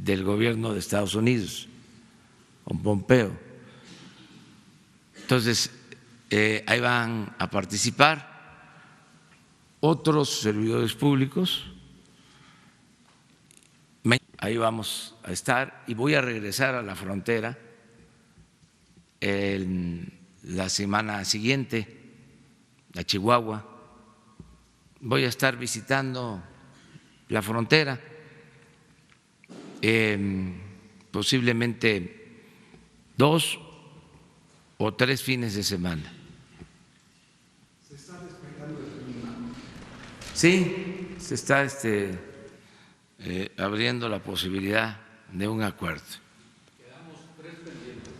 del gobierno de Estados Unidos, con Pompeo. Entonces, ahí van a participar otros servidores públicos. Ahí vamos a estar y voy a regresar a la frontera la semana siguiente, a Chihuahua. Voy a estar visitando la frontera, posiblemente 2 o 3 fines de semana. ¿Se está despegando el clima? Sí, se está abriendo la posibilidad de un acuerdo. Quedamos 3 pendientes.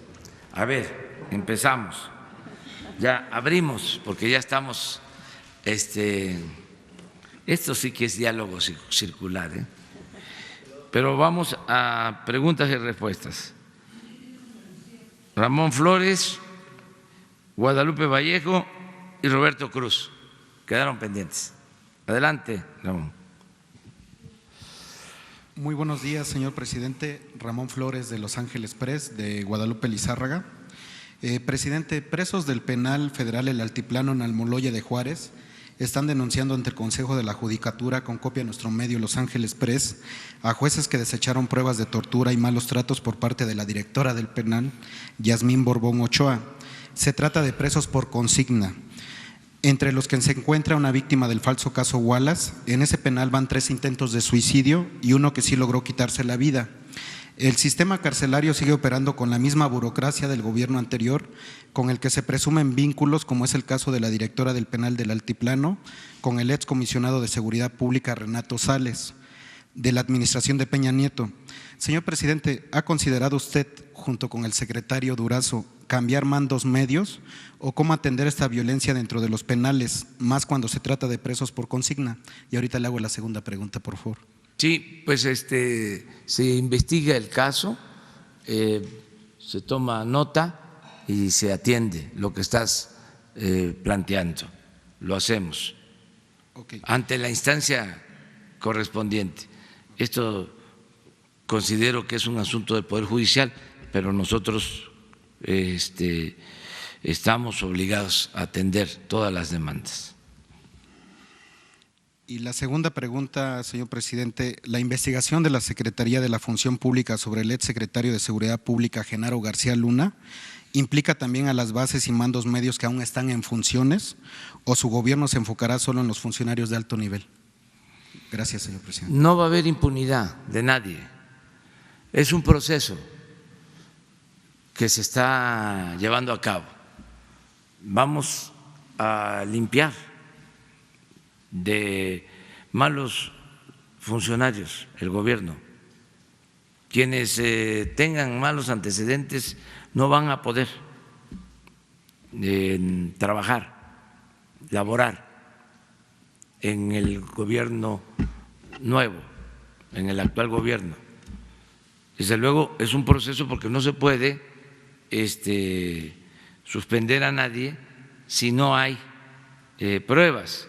A ver, empezamos. Ya abrimos, porque ya estamos, esto sí que es diálogo circular, ¿eh? Pero vamos a preguntas y respuestas. Ramón Flores, Guadalupe Vallejo y Roberto Cruz quedaron pendientes. Adelante, Ramón. Muy buenos días, señor presidente. Ramón Flores, de Los Ángeles Press, de Guadalupe Lizárraga. Presidente, presos del penal federal El Altiplano en Almoloya de Juárez están denunciando ante el Consejo de la Judicatura, con copia a nuestro medio Los Ángeles Press, a jueces que desecharon pruebas de tortura y malos tratos por parte de la directora del penal, Yasmín Borbón Ochoa. Se trata de presos por consigna, entre los que se encuentra una víctima del falso caso Wallace. En ese penal van 3 intentos de suicidio y uno que sí logró quitarse la vida. El sistema carcelario sigue operando con la misma burocracia del gobierno anterior, con el que se presumen vínculos, como es el caso de la directora del penal del Altiplano, con el excomisionado de Seguridad Pública Renato Sales, de la administración de Peña Nieto. Señor presidente, ¿ha considerado usted, junto con el secretario Durazo, cambiar mandos medios o cómo atender esta violencia dentro de los penales, más cuando se trata de presos por consigna? Y ahorita le hago la segunda pregunta, por favor. Sí, pues se investiga el caso, se toma nota y se atiende lo que estás planteando. Lo hacemos ante la instancia correspondiente. Esto considero que es un asunto del Poder Judicial, pero nosotros estamos obligados a atender todas las demandas. Y la segunda pregunta, señor presidente, la investigación de la Secretaría de la Función Pública sobre el exsecretario de Seguridad Pública, Genaro García Luna, ¿implica también a las bases y mandos medios que aún están en funciones o su gobierno se enfocará solo en los funcionarios de alto nivel? Gracias, señor presidente. No va a haber impunidad de nadie. Es un proceso que se está llevando a cabo. Vamos a limpiar de malos funcionarios el gobierno. Quienes tengan malos antecedentes no van a poder trabajar, laborar en el gobierno nuevo, en el actual gobierno. Desde luego es un proceso porque no se puede suspender a nadie si no hay pruebas,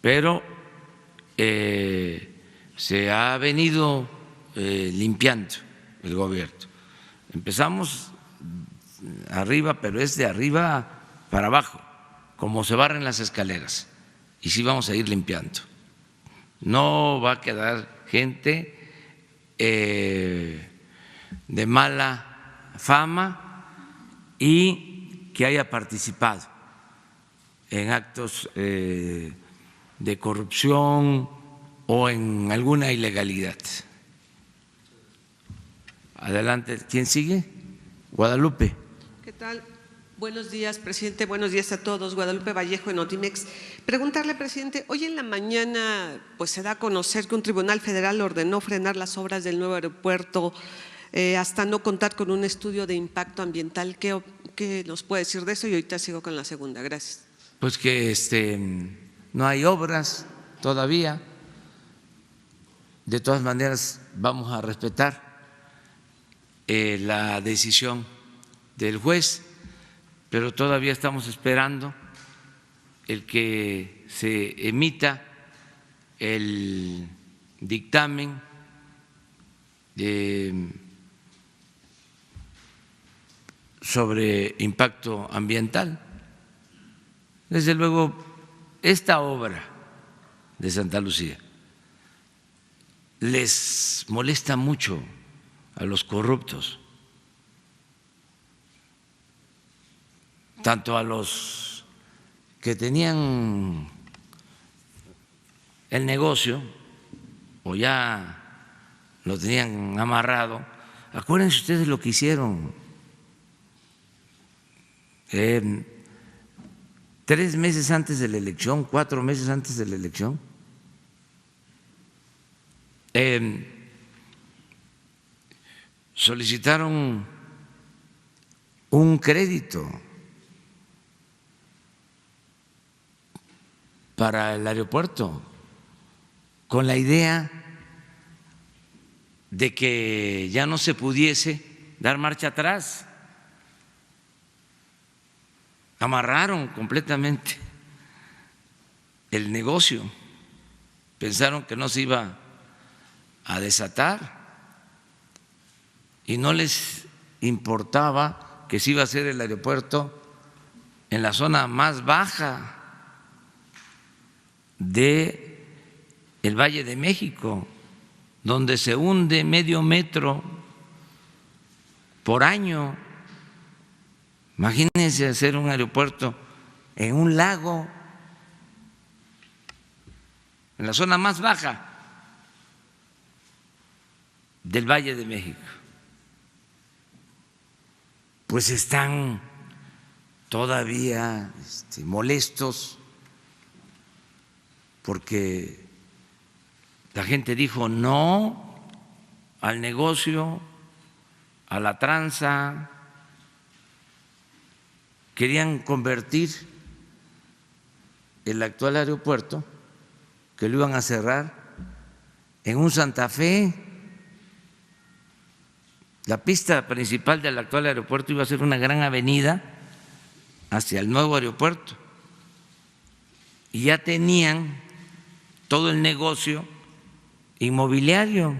pero se ha venido limpiando el gobierno. Empezamos arriba, pero es de arriba para abajo, como se barren las escaleras, y sí vamos a ir limpiando. No va a quedar gente de mala fama y que haya participado en actos de corrupción o en alguna ilegalidad. Adelante, ¿quién sigue? Guadalupe. ¿Qué tal? Buenos días, presidente. Buenos días a todos. Guadalupe Vallejo, en Notimex. Preguntarle, presidente, hoy en la mañana pues se da a conocer que un tribunal federal ordenó frenar las obras del nuevo aeropuerto hasta no contar con un estudio de impacto ambiental. ¿Qué nos puede decir de eso? Y ahorita sigo con la segunda. Gracias. Pues que no hay obras todavía. De todas maneras, vamos a respetar la decisión del juez, pero todavía estamos esperando el que se emita el dictamen sobre impacto ambiental. Desde luego, esta obra de Santa Lucía les molesta mucho a los corruptos, tanto a los que tenían el negocio o ya lo tenían amarrado. Acuérdense ustedes lo que hicieron 3 meses antes de la elección, 4 meses antes de la elección. Solicitaron un crédito para el aeropuerto con la idea de que ya no se pudiese dar marcha atrás. Amarraron completamente el negocio, pensaron que no se iba a desatar y no les importaba que se iba a hacer el aeropuerto en la zona más baja de el Valle de México, donde se hunde medio metro por año. Imagínense hacer un aeropuerto en un lago, en la zona más baja del Valle de México. Pues están todavía molestos porque la gente dijo no al negocio, a la tranza. Querían convertir el actual aeropuerto, que lo iban a cerrar, en un Santa Fe. La pista principal del actual aeropuerto iba a ser una gran avenida hacia el nuevo aeropuerto. Y ya tenían todo el negocio inmobiliario,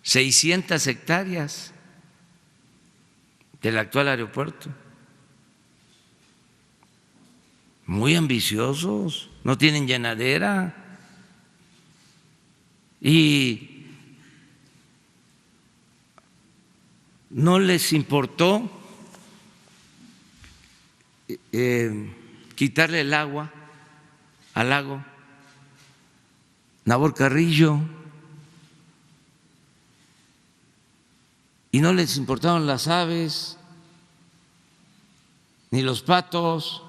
600 hectáreas del actual aeropuerto. Muy ambiciosos, no tienen llenadera y no les importó quitarle el agua al lago Nabor Carrillo, y no les importaron las aves ni los patos.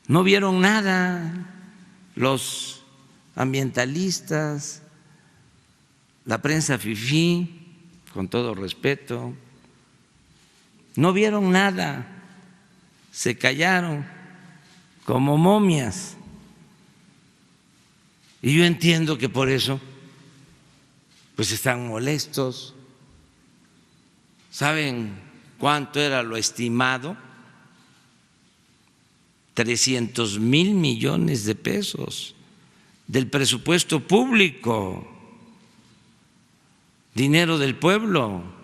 No vieron nada los ambientalistas, la prensa fifí, con todo respeto, no vieron nada, se callaron como momias. Y yo entiendo que por eso pues están molestos. ¿Saben cuánto era lo estimado? 300,000 millones de pesos del presupuesto público, dinero del pueblo.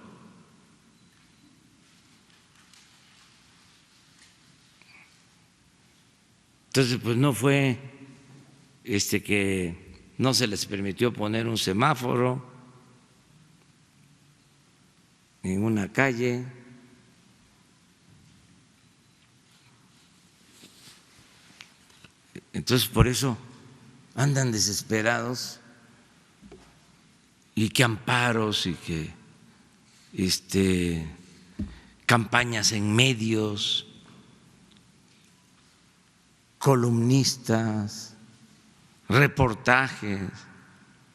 Entonces, pues no fue que no se les permitió poner un semáforo en una calle. Entonces, por eso andan desesperados, y que amparos y que campañas en medios, columnistas, reportajes.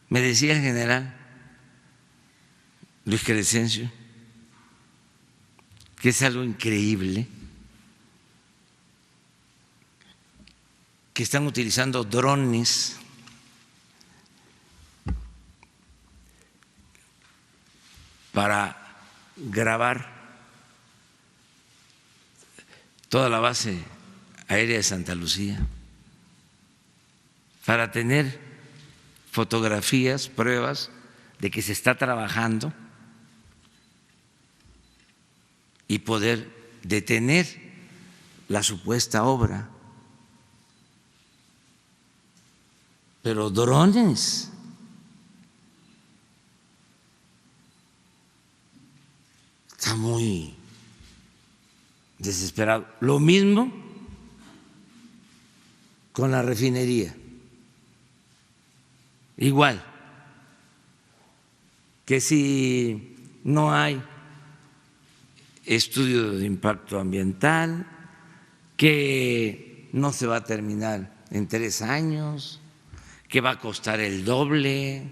Me decía el general Luis Crescencio que es algo increíble que están utilizando drones para grabar toda la base aérea de Santa Lucía para tener fotografías, pruebas de que se está trabajando y poder detener la supuesta obra. Pero drones, está muy desesperado. Lo mismo con la refinería. Igual, que si no hay estudio de impacto ambiental, que no se va a terminar en 3 años, que va a costar el doble,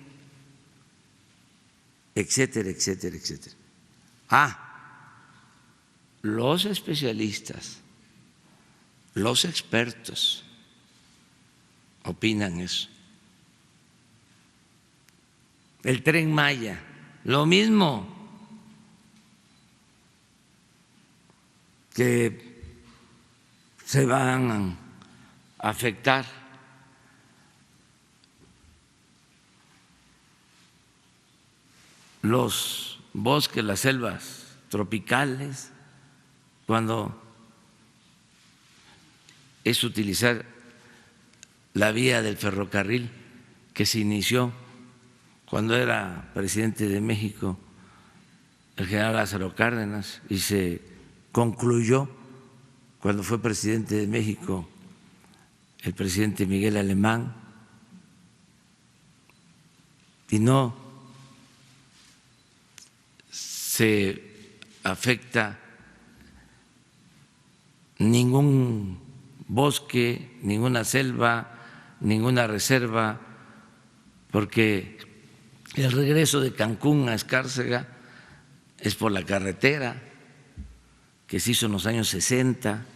etcétera, etcétera, etcétera. Los especialistas, los expertos opinan eso. El Tren Maya, lo mismo, que se van a afectar los bosques, las selvas tropicales, cuando es utilizar la vía del ferrocarril que se inició cuando era presidente de México el general Lázaro Cárdenas y se concluyó cuando fue presidente de México el presidente Miguel Alemán, y no se afecta ningún bosque, ninguna selva, ninguna reserva, porque el regreso de Cancún a Escárcega es por la carretera que se hizo en los años 60.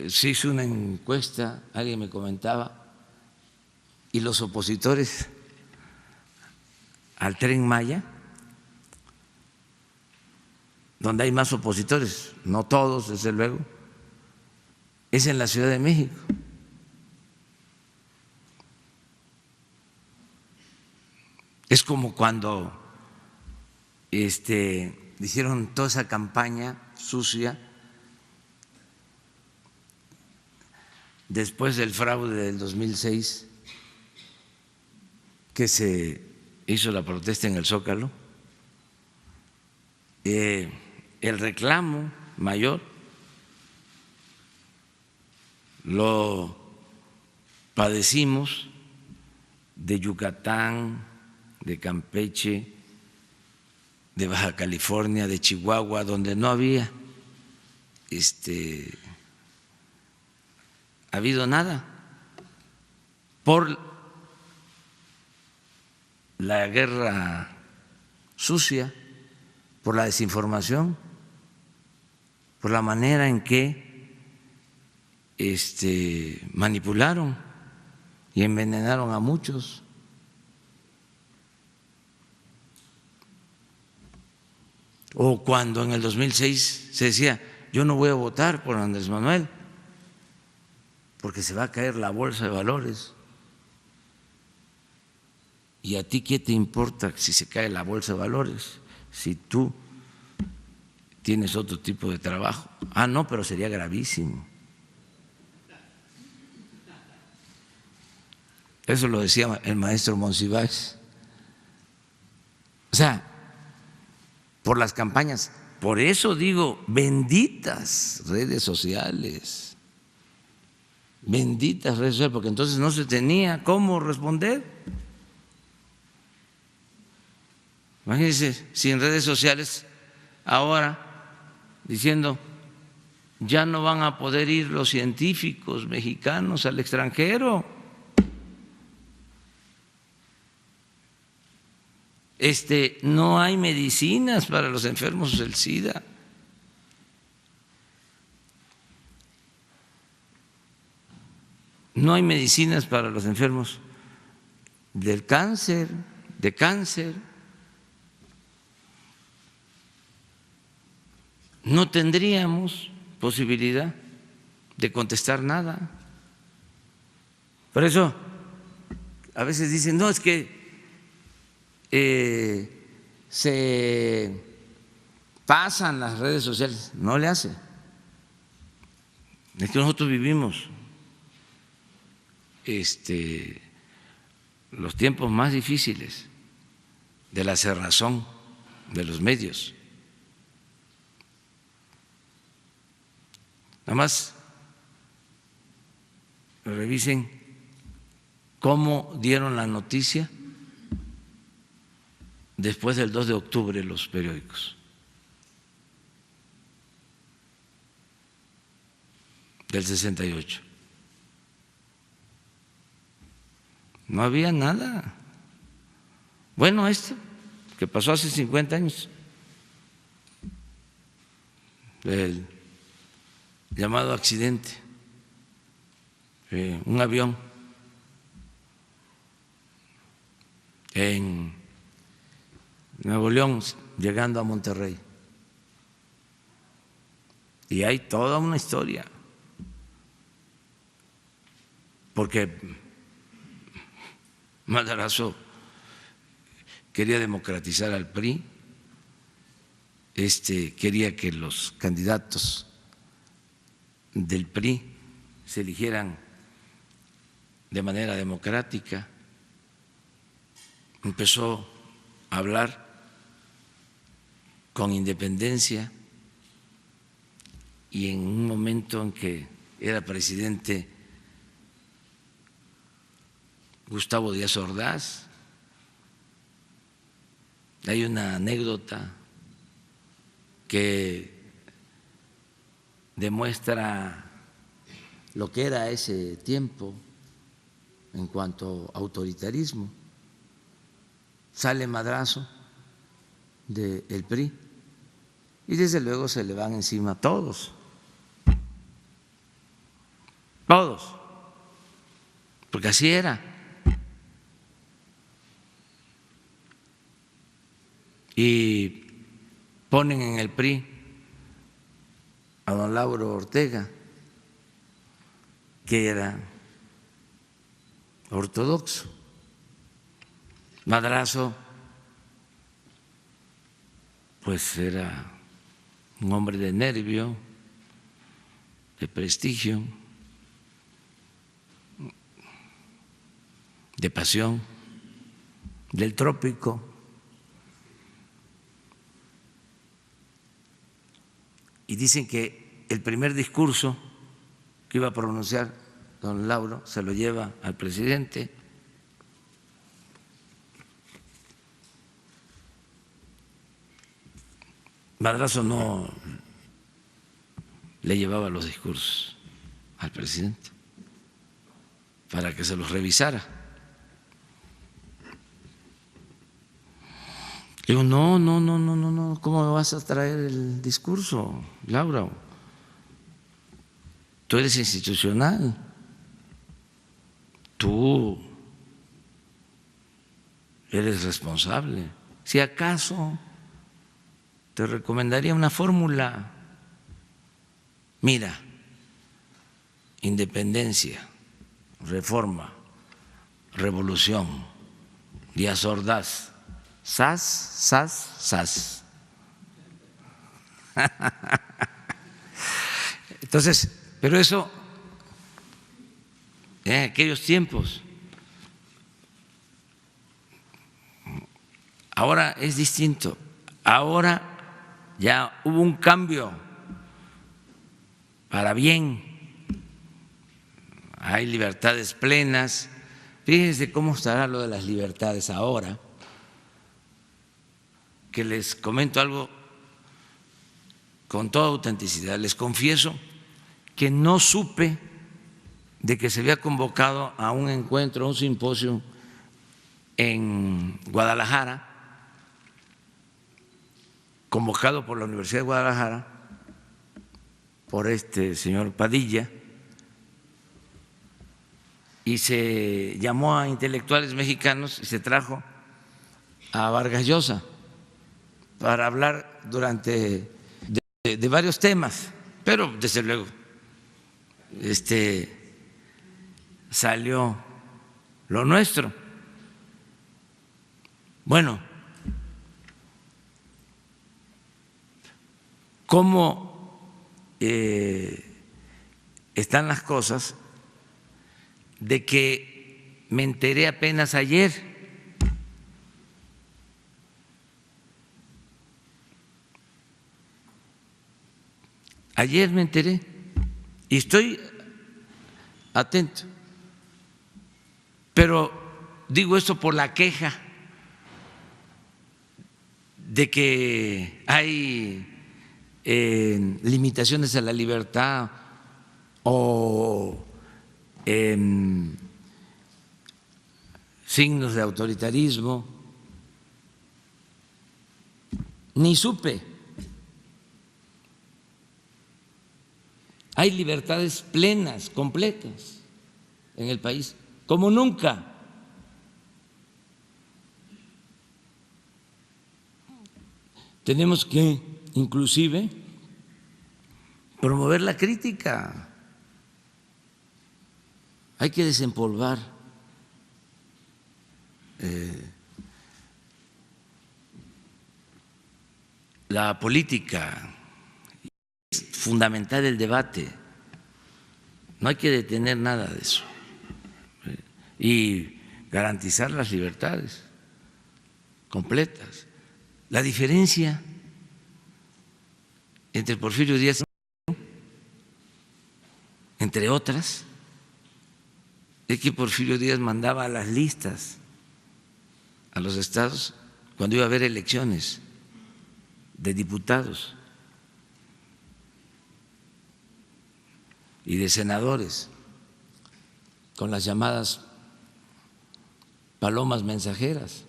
Se hizo una encuesta, alguien me comentaba, y los opositores al Tren Maya, donde hay más opositores, no todos, desde luego, es en la Ciudad de México. Es como cuando hicieron toda esa campaña sucia después del fraude del 2006, que se hizo la protesta en el Zócalo. El reclamo mayor lo padecimos de Yucatán, de Campeche, de Baja California, de Chihuahua, donde no había habido nada por la guerra sucia, por la desinformación, por la manera en que manipularon y envenenaron a muchos. O cuando en el 2006 se decía, yo no voy a votar por Andrés Manuel porque se va a caer la bolsa de valores. ¿Y a ti qué te importa si se cae la bolsa de valores? Si tú tienes otro tipo de trabajo. No, pero sería gravísimo. Eso lo decía el maestro Monsiváis. O sea, por las campañas. Por eso digo, benditas redes sociales. Benditas redes sociales, porque entonces no se tenía cómo responder. Imagínense si en redes sociales ahora diciendo ya no van a poder ir los científicos mexicanos al extranjero. No hay medicinas para los enfermos del SIDA. No hay medicinas para los enfermos del cáncer, de cáncer. No tendríamos posibilidad de contestar nada. Por eso a veces dicen, no, es que se pasan las redes sociales. No le hace. Es que nosotros vivimos los tiempos más difíciles de la cerrazón de los medios. Nada más revisen cómo dieron la noticia después del 2 de octubre los periódicos. Del 68. No había nada. Bueno, esto que pasó hace 50 años, el llamado accidente, un avión en Nuevo León llegando a Monterrey. Y hay toda una historia, porque Madrazo quería democratizar al PRI, quería que los candidatos del PRI se eligieran de manera democrática. Empezó a hablar con independencia y en un momento en que era presidente Gustavo Díaz Ordaz, hay una anécdota que demuestra lo que era ese tiempo en cuanto a autoritarismo. Sale Madrazo del PRI y desde luego se le van encima todos, porque así era. Y ponen en el PRI a don Lauro Ortega, que era ortodoxo. Madrazo, pues era un hombre de nervio, de prestigio, de pasión, del trópico. Y dicen que el primer discurso que iba a pronunciar don Lauro se lo lleva al presidente. Madrazo no le llevaba los discursos al presidente para que se los revisara. Digo, no, ¿cómo me vas a traer el discurso, Laura? Tú eres institucional, tú eres responsable. Si acaso te recomendaría una fórmula. Mira, independencia, reforma, revolución, Díaz Ordaz. Sas. Entonces, pero eso en aquellos tiempos. Ahora es distinto. Ahora ya hubo un cambio para bien. Hay libertades plenas. Fíjense cómo estará lo de las libertades ahora, que les comento algo con toda autenticidad. Les confieso que no supe de que se había convocado a un encuentro, a un simposio en Guadalajara, convocado por la Universidad de Guadalajara, por este señor Padilla, y se llamó a intelectuales mexicanos y se trajo a Vargas Llosa para hablar de varios temas, pero desde luego salió lo nuestro. Bueno, ¿cómo están las cosas? De que me enteré apenas ayer. Ayer me enteré y estoy atento. Pero digo esto por la queja de que hay limitaciones a la libertad o signos de autoritarismo. Ni supe. Hay libertades plenas, completas en el país, como nunca. Tenemos que, inclusive, promover la crítica. Hay que desempolvar la política. Es fundamental el debate. No hay que detener nada de eso. Y garantizar las libertades completas. La diferencia entre Porfirio Díaz, entre otras, es que Porfirio Díaz mandaba las listas a los estados cuando iba a haber elecciones de diputados y de senadores, con las llamadas palomas mensajeras.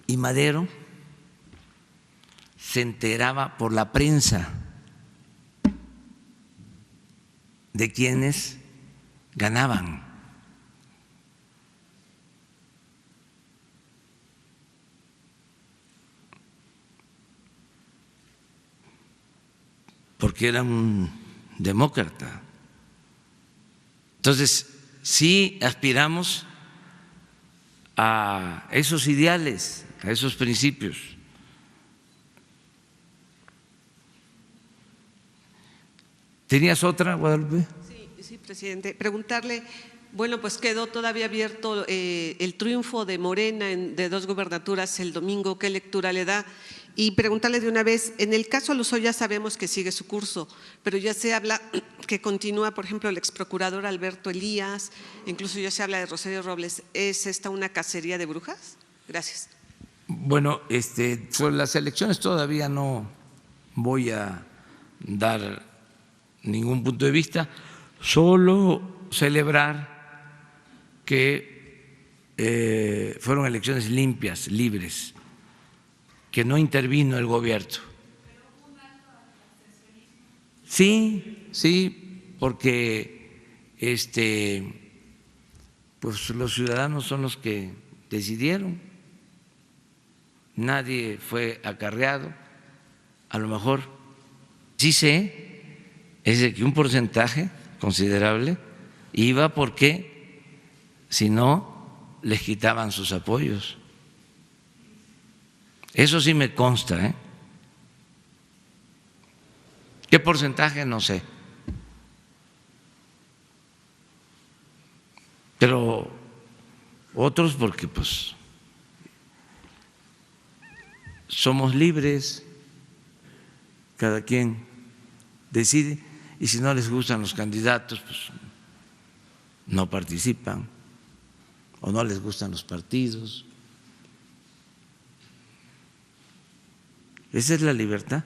Y Madero se enteraba por la prensa de quienes ganaban. Porque era un demócrata. Entonces, sí aspiramos a esos ideales, a esos principios. ¿Tenías otra, Guadalupe? Sí, presidente. Preguntarle, bueno, pues quedó todavía abierto el triunfo de Morena de 2 gubernaturas el domingo. ¿Qué lectura le da? Y preguntarle de una vez, en el caso Lozoya sabemos que sigue su curso, pero ya se habla que continúa, por ejemplo, el exprocurador Alberto Elías, incluso ya se habla de Rosario Robles. ¿Es esta una cacería de brujas? Gracias. Bueno, sobre las elecciones todavía no voy a dar ningún punto de vista, solo celebrar que fueron elecciones limpias, libres, que no intervino el gobierno. Sí, porque pues los ciudadanos son los que decidieron, nadie fue acarreado. A lo mejor sí sé es de que un porcentaje considerable iba porque si no les quitaban sus apoyos. Eso sí me consta, ¿eh? ¿Qué porcentaje? No sé. Pero otros porque pues somos libres, cada quien decide, y si no les gustan los candidatos, pues no participan, o no les gustan los partidos. Esa es la libertad.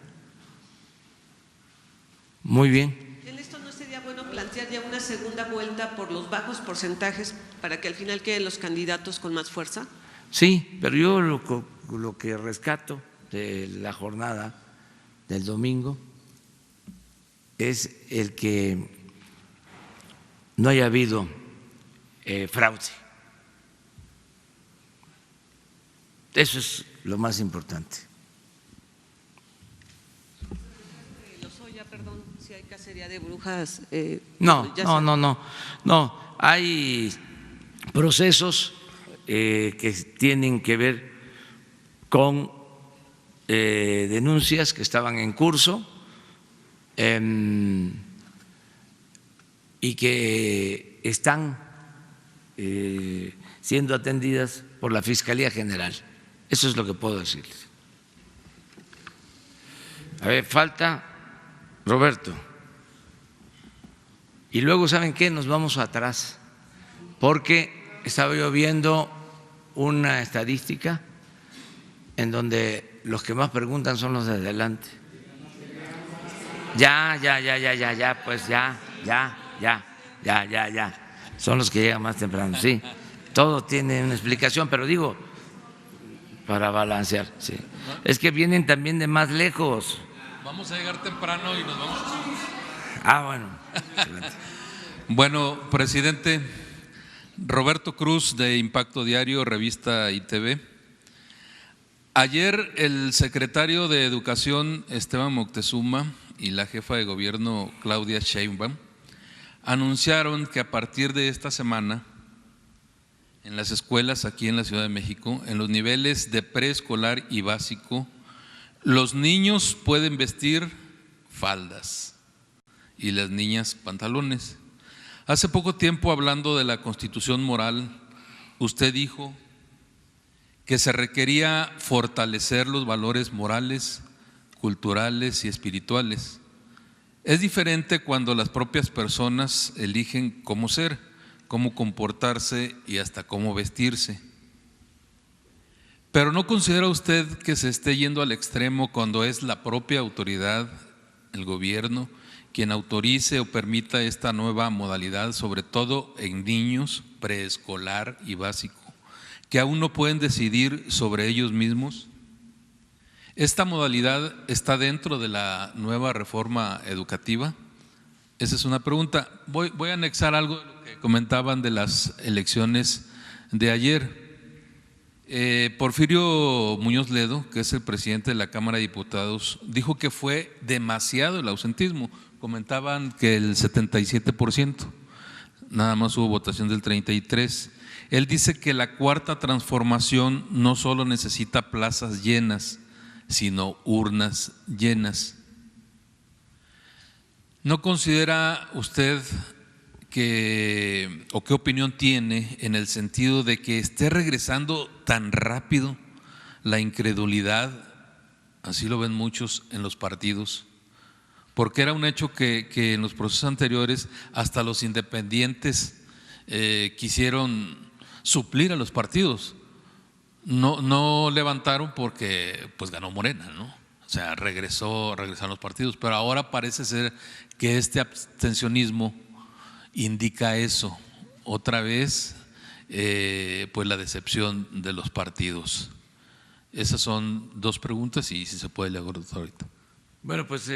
Muy bien. ¿En esto no sería bueno plantear ya una segunda vuelta por los bajos porcentajes para que al final queden los candidatos con más fuerza? Sí, pero yo lo que rescato de la jornada del domingo es el que no haya habido fraude. Eso es lo más importante. Lozoya, perdón, si hay cacería de brujas. No, hay procesos que tienen que ver con denuncias que estaban en curso y que están siendo atendidas por la Fiscalía General. Eso es lo que puedo decirles. A ver, falta Roberto. Y luego, ¿saben qué? Nos vamos atrás, porque estaba yo viendo una estadística en donde los que más preguntan son los de adelante. Pues ya. Son los que llegan más temprano, sí. Todo tiene una explicación, pero digo, para balancear, sí. Es que vienen también de más lejos. Vamos a llegar temprano y nos vamos. Bueno. Bueno, presidente, Roberto Cruz de Impacto Diario, revista ITV. Ayer el secretario de Educación, Esteban Moctezuma, y la jefa de gobierno, Claudia Sheinbaum, anunciaron que a partir de esta semana, en las escuelas aquí en la Ciudad de México, en los niveles de preescolar y básico, los niños pueden vestir faldas y las niñas pantalones. Hace poco tiempo, hablando de la Constitución moral, usted dijo que se requería fortalecer los valores morales, culturales y espirituales. Es diferente cuando las propias personas eligen cómo ser, cómo comportarse y hasta cómo vestirse. Pero ¿no considera usted que se esté yendo al extremo cuando es la propia autoridad, el gobierno, quien autorice o permita esta nueva modalidad, sobre todo en niños preescolar y básico, que aún no pueden decidir sobre ellos mismos? ¿Esta modalidad está dentro de la nueva reforma educativa? Esa es una pregunta. Voy a anexar algo de lo que comentaban de las elecciones de ayer. Porfirio Muñoz Ledo, que es el presidente de la Cámara de Diputados, dijo que fue demasiado el ausentismo. Comentaban que el 77%, nada más hubo votación del 33%. Él dice que la cuarta transformación no solo necesita plazas llenas, sino urnas llenas. ¿No considera usted o qué opinión tiene en el sentido de que esté regresando tan rápido la incredulidad, así lo ven muchos en los partidos? Porque era un hecho que en los procesos anteriores hasta los independientes quisieron suplir a los partidos. No levantaron porque pues ganó Morena, ¿no? O sea, regresaron los partidos, pero ahora parece ser que este abstencionismo indica eso, otra vez pues la decepción de los partidos. Esas son dos preguntas y si se puede le hago ahorita. Bueno, pues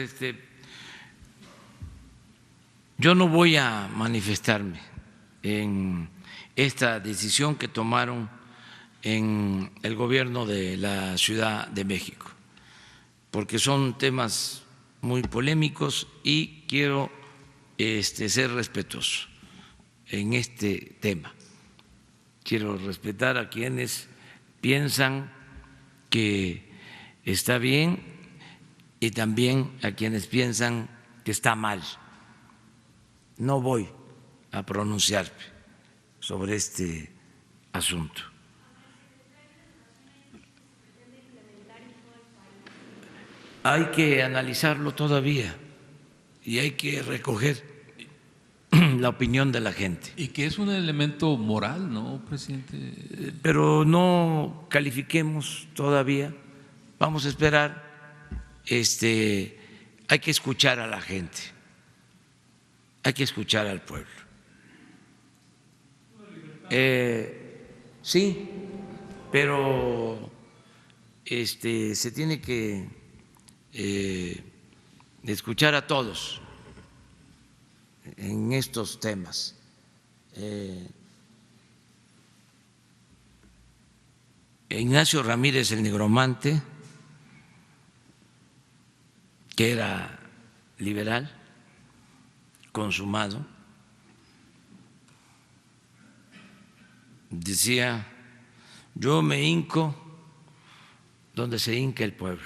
yo no voy a manifestarme en esta decisión que tomaron en el gobierno de la Ciudad de México, porque son temas muy polémicos y quiero ser respetuoso en este tema. Quiero respetar a quienes piensan que está bien y también a quienes piensan que está mal. No voy a pronunciarme sobre este asunto. Hay que analizarlo todavía y hay que recoger la opinión de la gente. Y que es un elemento moral, ¿no, presidente? Pero no califiquemos todavía, vamos a esperar. Hay que escuchar a la gente, hay que escuchar al pueblo. Sí, pero se tiene que escuchar a todos en estos temas. Ignacio Ramírez el Negromante, que era liberal, consumado, decía: yo me hinco donde se hinca el pueblo.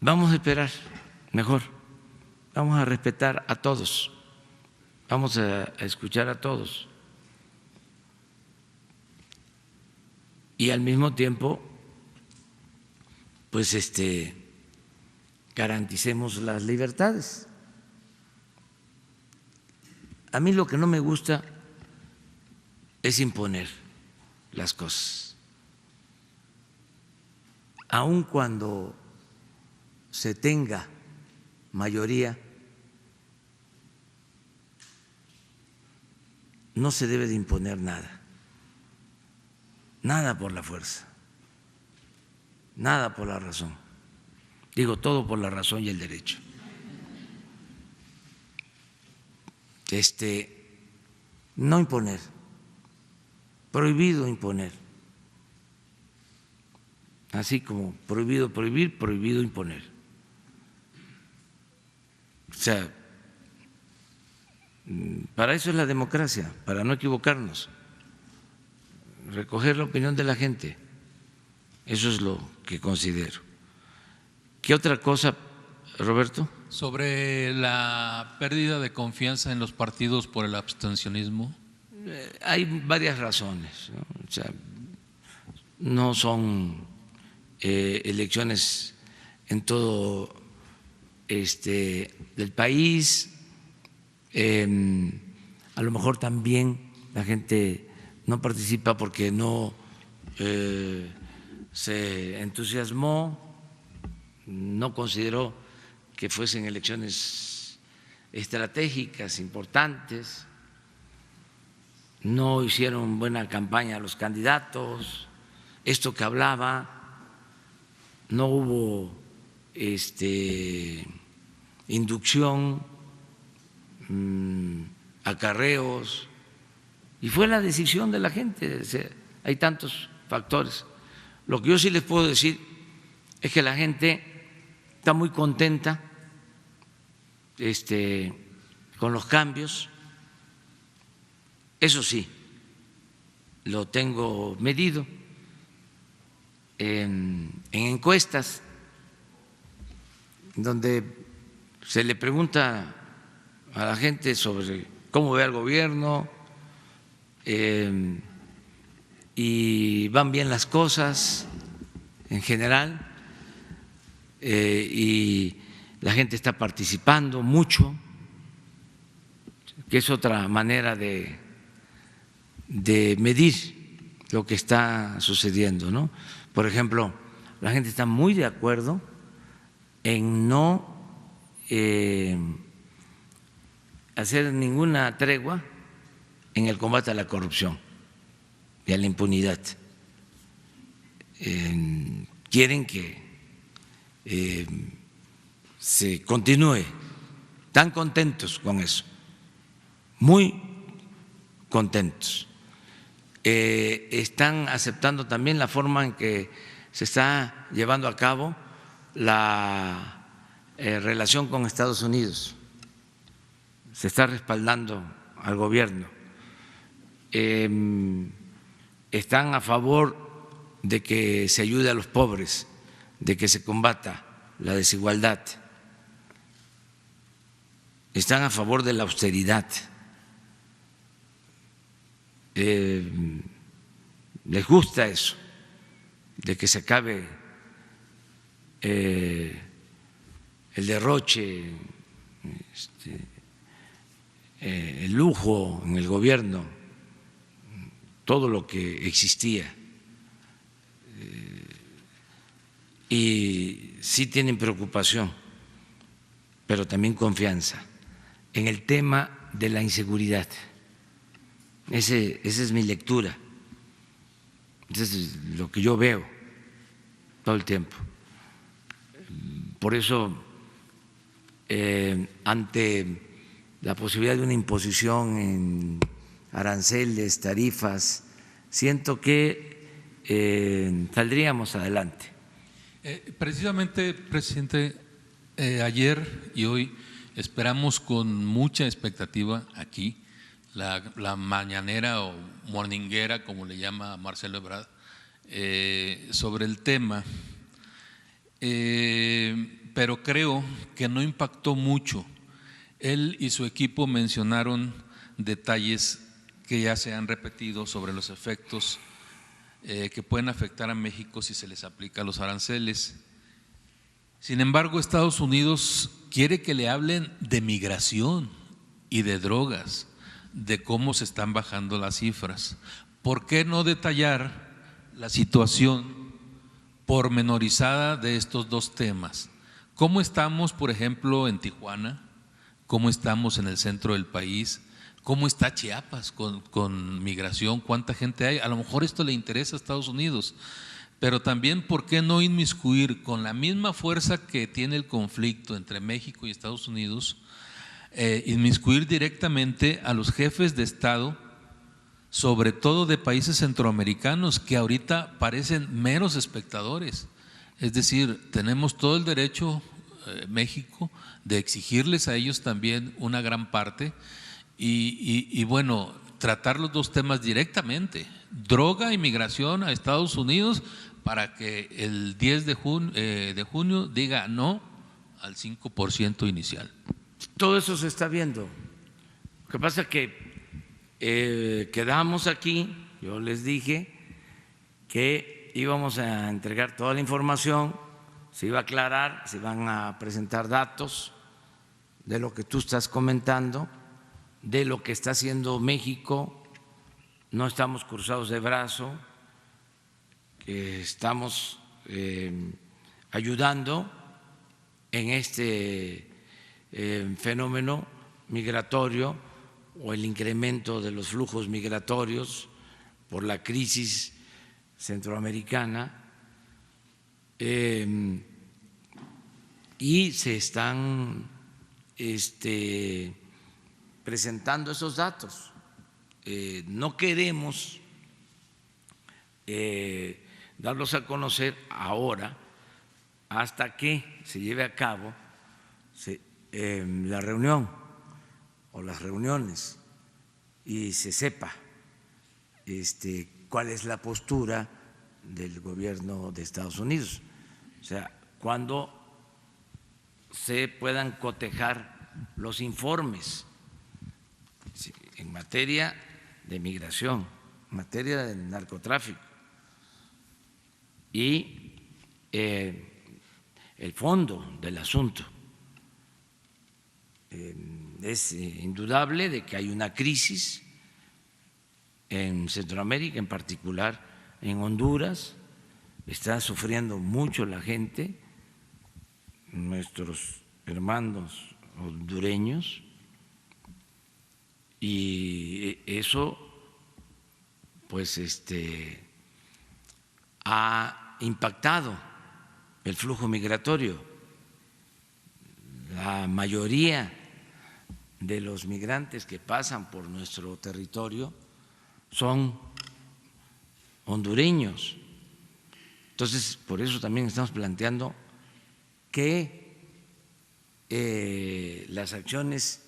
Vamos a esperar, mejor, vamos a respetar a todos, vamos a escuchar a todos y al mismo tiempo pues garanticemos las libertades. A mí lo que no me gusta es imponer las cosas, aun cuando se tenga mayoría, no se debe de imponer nada, nada por la fuerza, nada por la razón, digo todo por la razón y el derecho. No imponer, prohibido imponer, así como prohibido prohibir, prohibido imponer. O sea, para eso es la democracia, para no equivocarnos, recoger la opinión de la gente. Eso es lo que considero. ¿Qué otra cosa, Roberto? Sobre la pérdida de confianza en los partidos por el abstencionismo. Hay varias razones, ¿no? O sea, no son elecciones en todo del país. A lo mejor también la gente no participa porque no se entusiasmó, no consideró que fuesen elecciones estratégicas, importantes, no hicieron buena campaña a los candidatos, esto que hablaba, no hubo inducción, acarreos, y fue la decisión de la gente. Hay tantos factores. Lo que yo sí les puedo decir es que la gente está muy contenta con los cambios. Eso sí, lo tengo medido en encuestas donde se le pregunta a la gente sobre cómo ve al gobierno y van bien las cosas en general, y la gente está participando mucho, que es otra manera de medir lo que está sucediendo, ¿no? Por ejemplo, la gente está muy de acuerdo en no hacer ninguna tregua en el combate a la corrupción y a la impunidad. Quieren que se continúe, están contentos con eso, muy contentos. Están aceptando también la forma en que se está llevando a cabo la relación con Estados Unidos. Se está respaldando al gobierno. Están a favor de que se ayude a los pobres, de que se combata la desigualdad. Están a favor de la austeridad. Les gusta eso, de que se acabe el derroche, el lujo en el gobierno, todo lo que existía. Y sí tienen preocupación, pero también confianza en el tema de la inseguridad. Esa es mi lectura, eso es lo que yo veo todo el tiempo. Por eso, ante la posibilidad de una imposición aranceles, tarifas, siento que saldríamos adelante. Precisamente, presidente, ayer y hoy esperamos con mucha expectativa aquí la mañanera o morninguera, como le llama Marcelo Ebrard, sobre el tema, pero creo que no impactó mucho. Él y su equipo mencionaron detalles que ya se han repetido sobre los efectos que pueden afectar a México si se les aplica los aranceles. Sin embargo, Estados Unidos quiere que le hablen de migración y de drogas, de cómo se están bajando las cifras. ¿Por qué no detallar la situación pormenorizada de estos dos temas? ¿Cómo estamos, por ejemplo, en Tijuana? ¿Cómo estamos en el centro del país? ¿Cómo está Chiapas con migración? ¿Cuánta gente hay? A lo mejor esto le interesa a Estados Unidos, pero también ¿por qué no inmiscuir con la misma fuerza que tiene el conflicto entre México y Estados Unidos, inmiscuir directamente a los jefes de Estado, sobre todo de países centroamericanos que ahorita parecen meros espectadores? Es decir, tenemos todo el derecho, México, de exigirles a ellos también una gran parte y bueno, tratar los dos temas directamente, droga y migración a Estados Unidos, para que el 10 de junio diga no al 5% inicial. Todo eso se está viendo. Lo que pasa es que quedamos aquí, yo les dije que íbamos a entregar toda la información, se iba a aclarar, se iban a presentar datos de lo que tú estás comentando, de lo que está haciendo México. No estamos cruzados de brazo, estamos ayudando en este fenómeno migratorio o el incremento de los flujos migratorios por la crisis centroamericana, y se están presentando esos datos. No queremos darlos a conocer ahora hasta que se lleve a cabo la reunión o las reuniones y se sepa cuál es la postura del gobierno de Estados Unidos. O sea, cuando se puedan cotejar los informes en materia de migración, en materia de narcotráfico y el fondo del asunto. Es indudable de que hay una crisis en Centroamérica, en particular en Honduras. Está sufriendo mucho la gente, nuestros hermanos hondureños, y eso pues ha impactado el flujo migratorio. La mayoría de los migrantes que pasan por nuestro territorio son hondureños. Entonces, por eso también estamos planteando que las acciones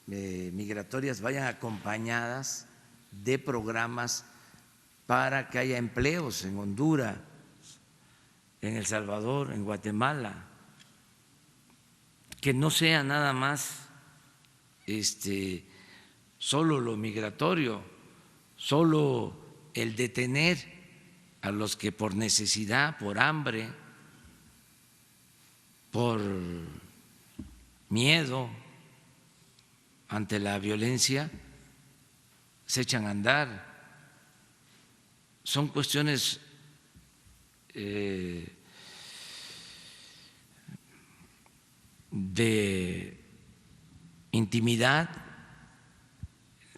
migratorias vayan acompañadas de programas para que haya empleos en Honduras, en El Salvador, en Guatemala, que no sea nada más solo lo migratorio, solo el detener a los que por necesidad, por hambre, por miedo ante la violencia, se echan a andar. Son cuestiones de intimidad,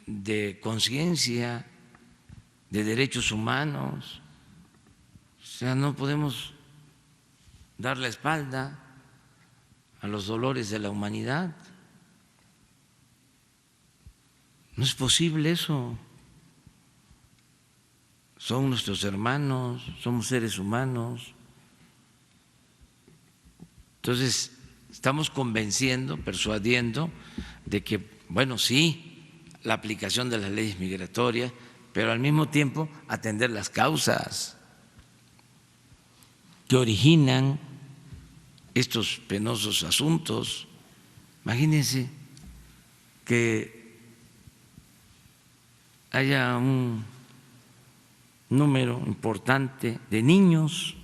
de conciencia, de derechos humanos. O sea, no podemos dar la espalda a los dolores de la humanidad. No es posible eso. Son nuestros hermanos, somos seres humanos. Entonces, estamos convenciendo, persuadiendo de que, bueno, sí, la aplicación de las leyes migratorias, pero al mismo tiempo atender las causas que originan estos penosos asuntos. Imagínense que haya un número importante de niños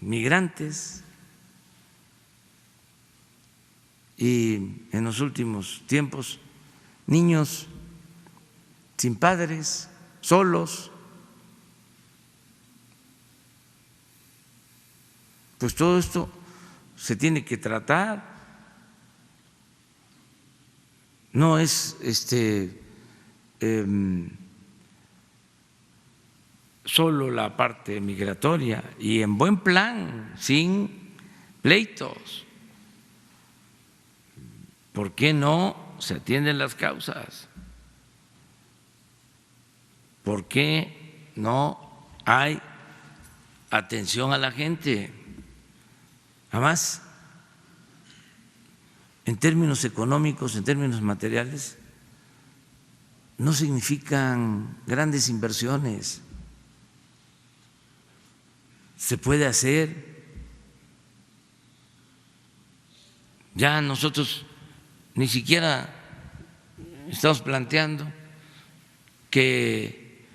migrantes y en los últimos tiempos niños sin padres, solos. Pues todo esto se tiene que tratar. No es solo la parte migratoria, y en buen plan, sin pleitos. ¿Por qué no se atienden las causas? ¿Por qué no hay atención a la gente? Además, en términos económicos, en términos materiales, no significan grandes inversiones. Se puede hacer. Ya nosotros ni siquiera estamos planteando que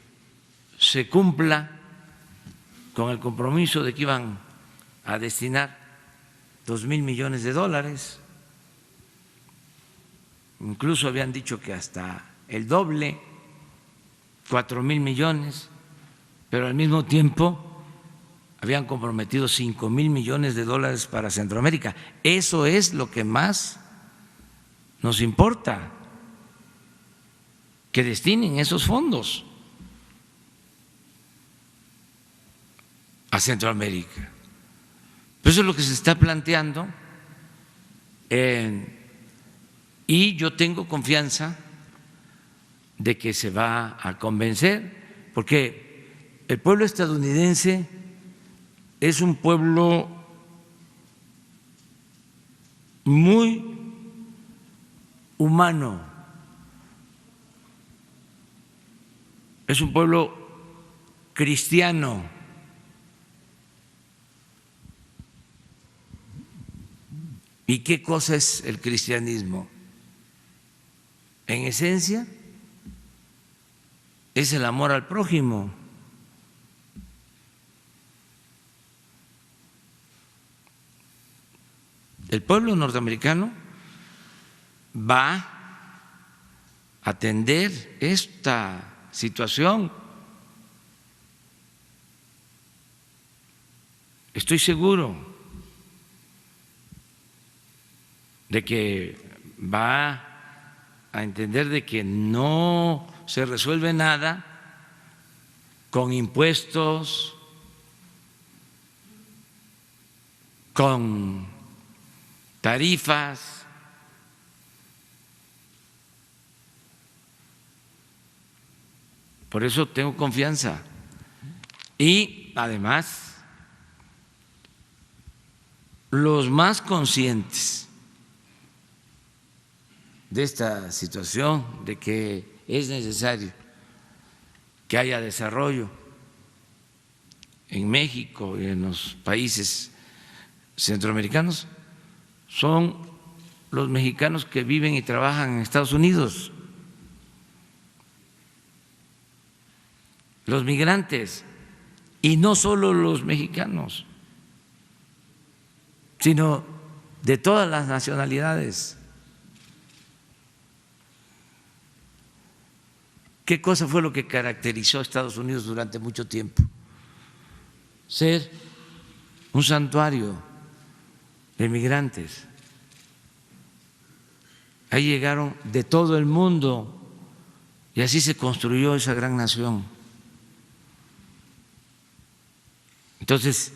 se cumpla con el compromiso de que iban a destinar 2,000 millones de dólares. Incluso habían dicho que hasta el doble, 4,000 millones, pero al mismo tiempo habían comprometido 5,000 millones de dólares para Centroamérica. Eso es lo que más nos importa, que destinen esos fondos a Centroamérica. Eso es lo que se está planteando, y yo tengo confianza de que se va a convencer, porque el pueblo estadounidense es un pueblo muy humano, es un pueblo cristiano. ¿Y qué cosa es el cristianismo? En esencia, es el amor al prójimo. El pueblo norteamericano va a atender esta situación. Estoy seguro de que va a entender de que no se resuelve nada con impuestos, con tarifas. Por eso tengo confianza. Y además, los más conscientes de esta situación, de que es necesario que haya desarrollo en México y en los países centroamericanos, son los mexicanos que viven y trabajan en Estados Unidos, los migrantes, y no solo los mexicanos, sino de todas las nacionalidades. ¿Qué cosa fue lo que caracterizó a Estados Unidos durante mucho tiempo? Ser un santuario de migrantes. Ahí llegaron de todo el mundo y así se construyó esa gran nación. Entonces,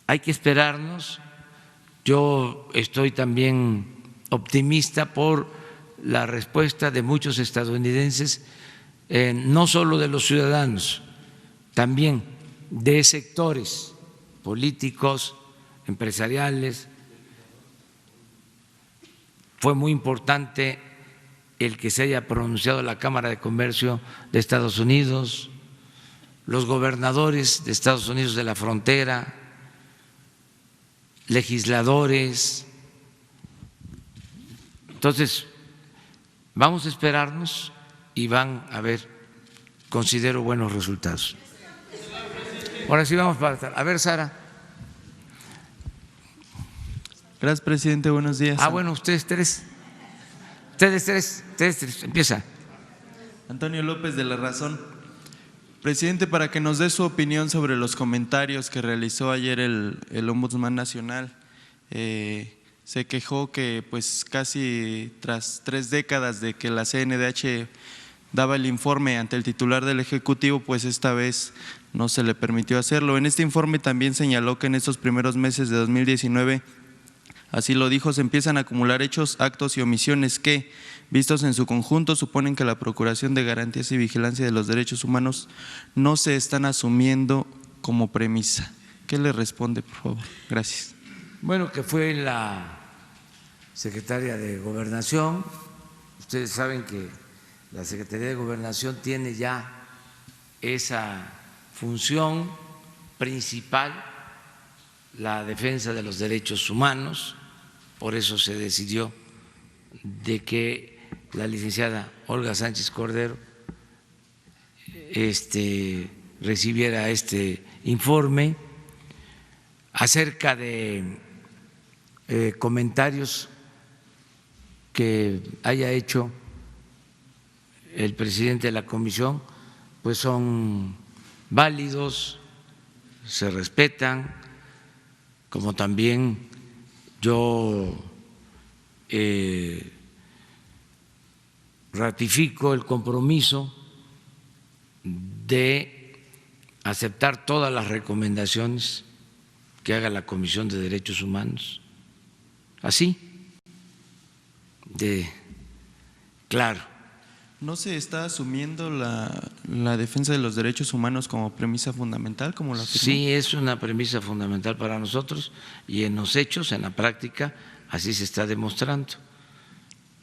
hay que esperarnos. Yo estoy también optimista por la respuesta de muchos estadounidenses, no solo de los ciudadanos, también de sectores políticos, empresariales. Fue muy importante el que se haya pronunciado la Cámara de Comercio de Estados Unidos, los gobernadores de Estados Unidos de la frontera, legisladores. Entonces, vamos a esperarnos y van a ver, considero, buenos resultados. Ahora sí vamos para atrás. A ver, Sara. Gracias, presidente. Buenos días. Bueno, ustedes tres. Ustedes tres. Empieza. Antonio López de La Razón. Presidente, para que nos dé su opinión sobre los comentarios que realizó ayer el Ombudsman Nacional. Se quejó que pues casi tras 3 décadas de que la CNDH daba el informe ante el titular del Ejecutivo, pues esta vez no se le permitió hacerlo. En este informe también señaló que en estos primeros meses de 2019, así lo dijo, se empiezan a acumular hechos, actos y omisiones que, vistos en su conjunto, suponen que la Procuración de Garantías y Vigilancia de los Derechos Humanos no se están asumiendo como premisa. ¿Qué le responde, por favor? Gracias. Bueno, que fue la secretaria de Gobernación. Ustedes saben que la Secretaría de Gobernación tiene ya esa función principal, la defensa de los derechos humanos. Por eso se decidió de que la licenciada Olga Sánchez Cordero recibiera este informe acerca de comentarios que haya hecho el presidente de la comisión, pues son válidos, se respetan, como también yo ratifico el compromiso de aceptar todas las recomendaciones que haga la Comisión de Derechos Humanos, así de claro. ¿No se está asumiendo la defensa de los derechos humanos como premisa fundamental, como la afirmó? Sí, es una premisa fundamental para nosotros y en los hechos, en la práctica, así se está demostrando.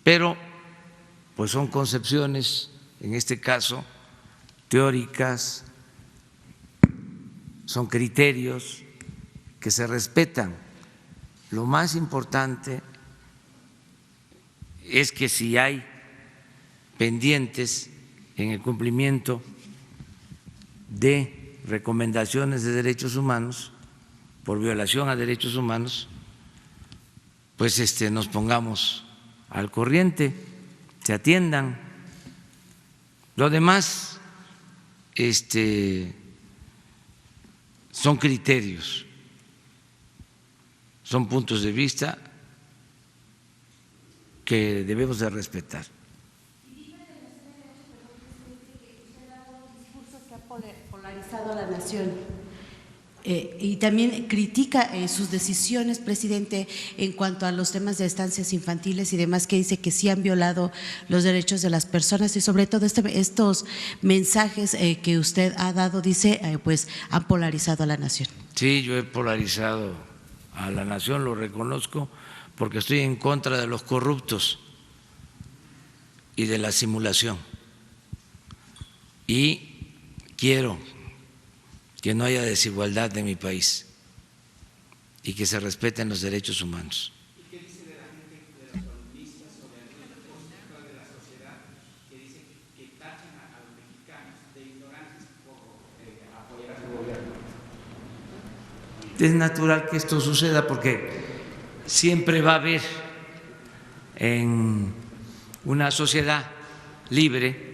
Pero, pues son concepciones, en este caso, teóricas, son criterios que se respetan. Lo más importante es que si hay pendientes en el cumplimiento de recomendaciones de derechos humanos por violación a derechos humanos, pues nos pongamos al corriente, se atiendan. Lo demás son criterios, son puntos de vista que debemos de respetar. Polarizado a la nación y también critica sus decisiones, presidente, en cuanto a los temas de estancias infantiles y demás, que dice que sí han violado los derechos de las personas y sobre todo estos mensajes que usted ha dado, dice, pues han polarizado a la nación. Sí, yo he polarizado a la nación, lo reconozco, porque estoy en contra de los corruptos y de la simulación. Y quiero que no haya desigualdad en mi país y que se respeten los derechos humanos. ¿Y qué dice de la gente, de los columnistas o de algunos sectores de la sociedad que dicen que tachan a los mexicanos de ignorantes por apoyar a su gobierno? Es natural que esto suceda porque siempre va a haber en una sociedad libre,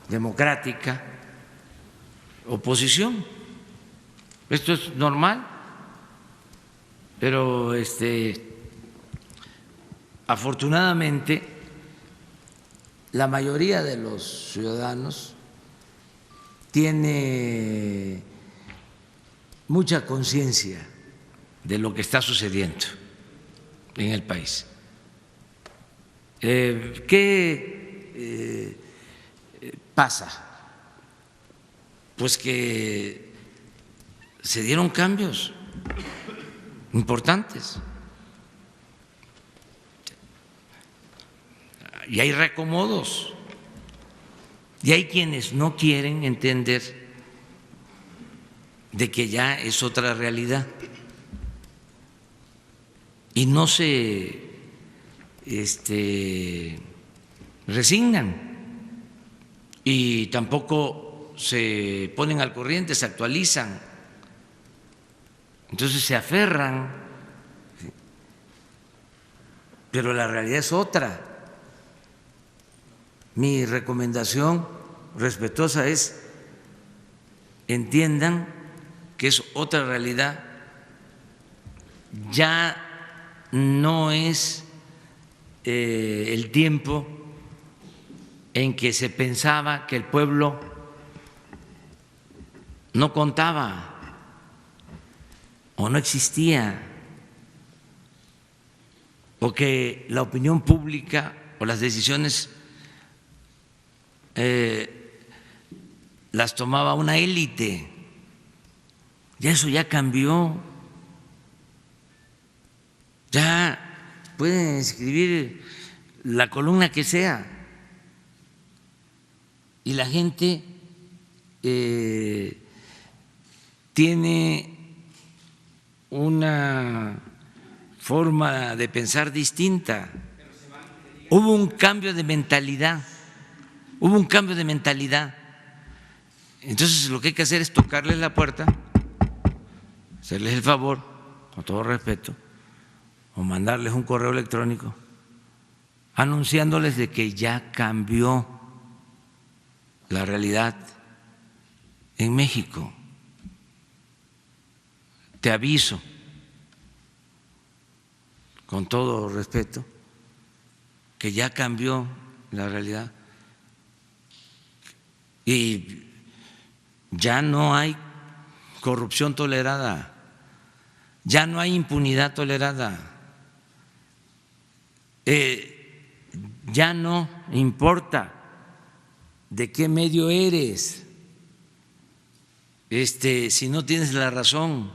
democrática, oposición. Esto es normal, pero afortunadamente la mayoría de los ciudadanos tiene mucha conciencia de lo que está sucediendo en el país. ¿Qué pasa? Pues que se dieron cambios importantes y hay reacomodos y hay quienes no quieren entender de que ya es otra realidad y no se resignan y tampoco se ponen al corriente, se actualizan, entonces se aferran, pero la realidad es otra. Mi recomendación respetuosa es: entiendan que es otra realidad, ya no es el tiempo en que se pensaba que el pueblo no contaba o no existía, o que la opinión pública o las decisiones las tomaba una élite. Ya eso ya cambió. Ya pueden escribir la columna que sea y la gente tiene una forma de pensar distinta. Hubo un cambio de mentalidad. Entonces lo que hay que hacer es tocarles la puerta, hacerles el favor, con todo respeto, o mandarles un correo electrónico anunciándoles de que ya cambió la realidad en México. Te aviso, con todo respeto, que ya cambió la realidad y ya no hay corrupción tolerada, ya no hay impunidad tolerada, ya no importa de qué medio eres, si no tienes la razón,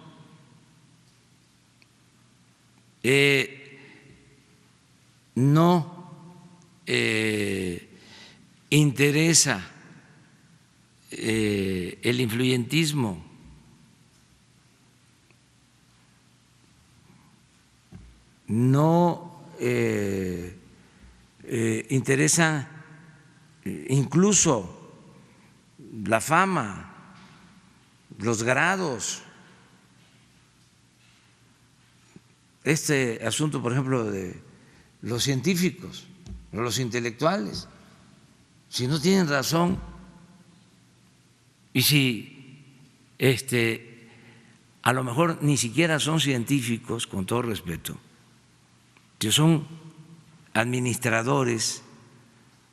no interesa el influyentismo, no interesa incluso la fama, los grados. Este asunto, por ejemplo, de los científicos, los intelectuales, si no tienen razón y si a lo mejor ni siquiera son científicos, con todo respeto, que son administradores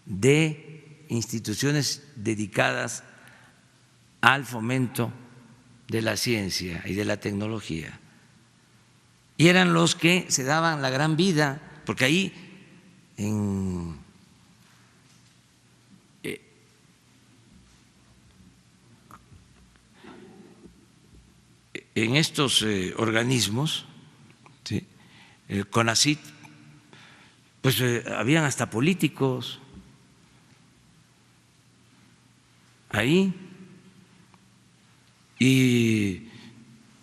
de instituciones dedicadas al fomento de la ciencia y de la tecnología, y eran los que se daban la gran vida, porque ahí en estos organismos, ¿sí?, el CONACYT, pues habían hasta políticos ahí, y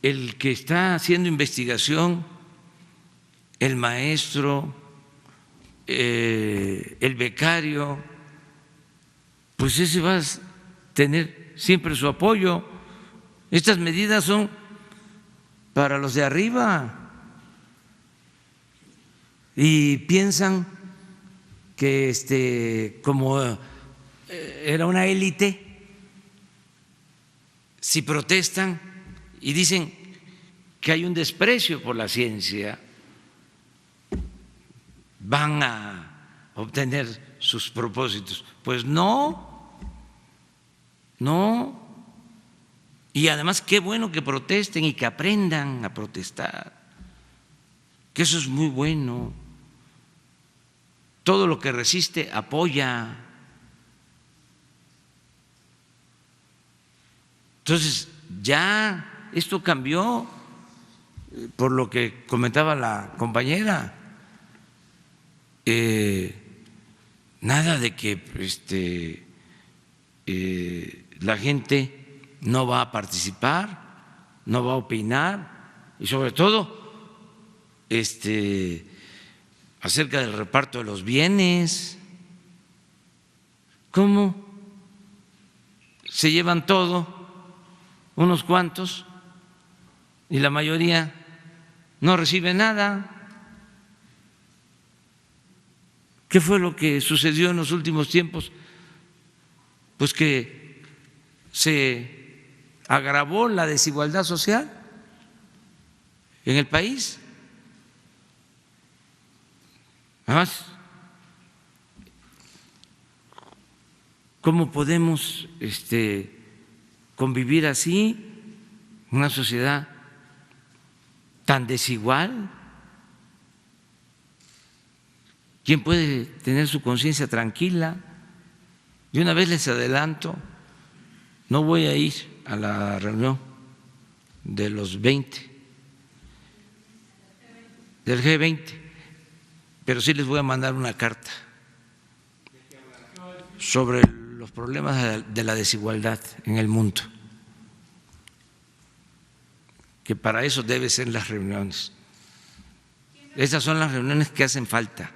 el que está haciendo investigación, el maestro, el becario, pues ese va a tener siempre su apoyo. Estas medidas son para los de arriba y piensan que como era una élite, si protestan y dicen que hay un desprecio por la ciencia, van a obtener sus propósitos. Pues no. Y además qué bueno que protesten y que aprendan a protestar, que eso es muy bueno. todo lo que resiste apoya. Entonces, ya esto cambió, por lo que comentaba la compañera. Nada de que la gente no va a participar, no va a opinar y sobre todo acerca del reparto de los bienes. ¿Cómo se llevan todo unos cuantos y la mayoría no recibe nada? ¿Qué fue lo que sucedió en los últimos tiempos? Pues que se agravó la desigualdad social en el país. Además, ¿cómo podemos convivir así en una sociedad tan desigual? ¿Quién puede tener su conciencia tranquila? Y una vez les adelanto, no voy a ir a la reunión de los 20, del G20, pero sí les voy a mandar una carta sobre los problemas de la desigualdad en el mundo, que para eso deben ser las reuniones. Esas son las reuniones que hacen falta.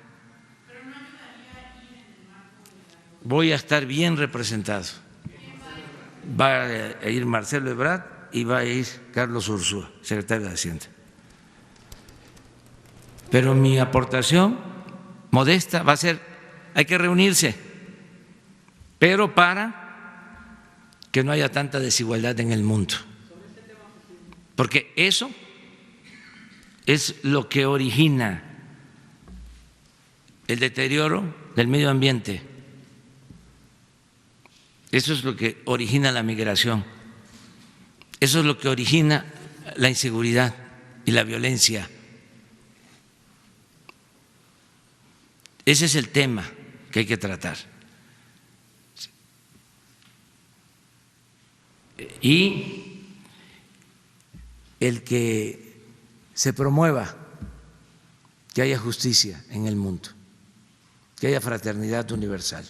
Voy a estar bien representado. Va a ir Marcelo Ebrard y va a ir Carlos Ursúa, secretario de Hacienda. Pero mi aportación modesta va a ser: hay que reunirse, pero para que no haya tanta desigualdad en el mundo, porque eso es lo que origina el deterioro del medio ambiente. Eso es lo que origina la migración, eso es lo que origina la inseguridad y la violencia. Ese es el tema que hay que tratar. Y el que se promueva que haya justicia en el mundo, que haya fraternidad universal.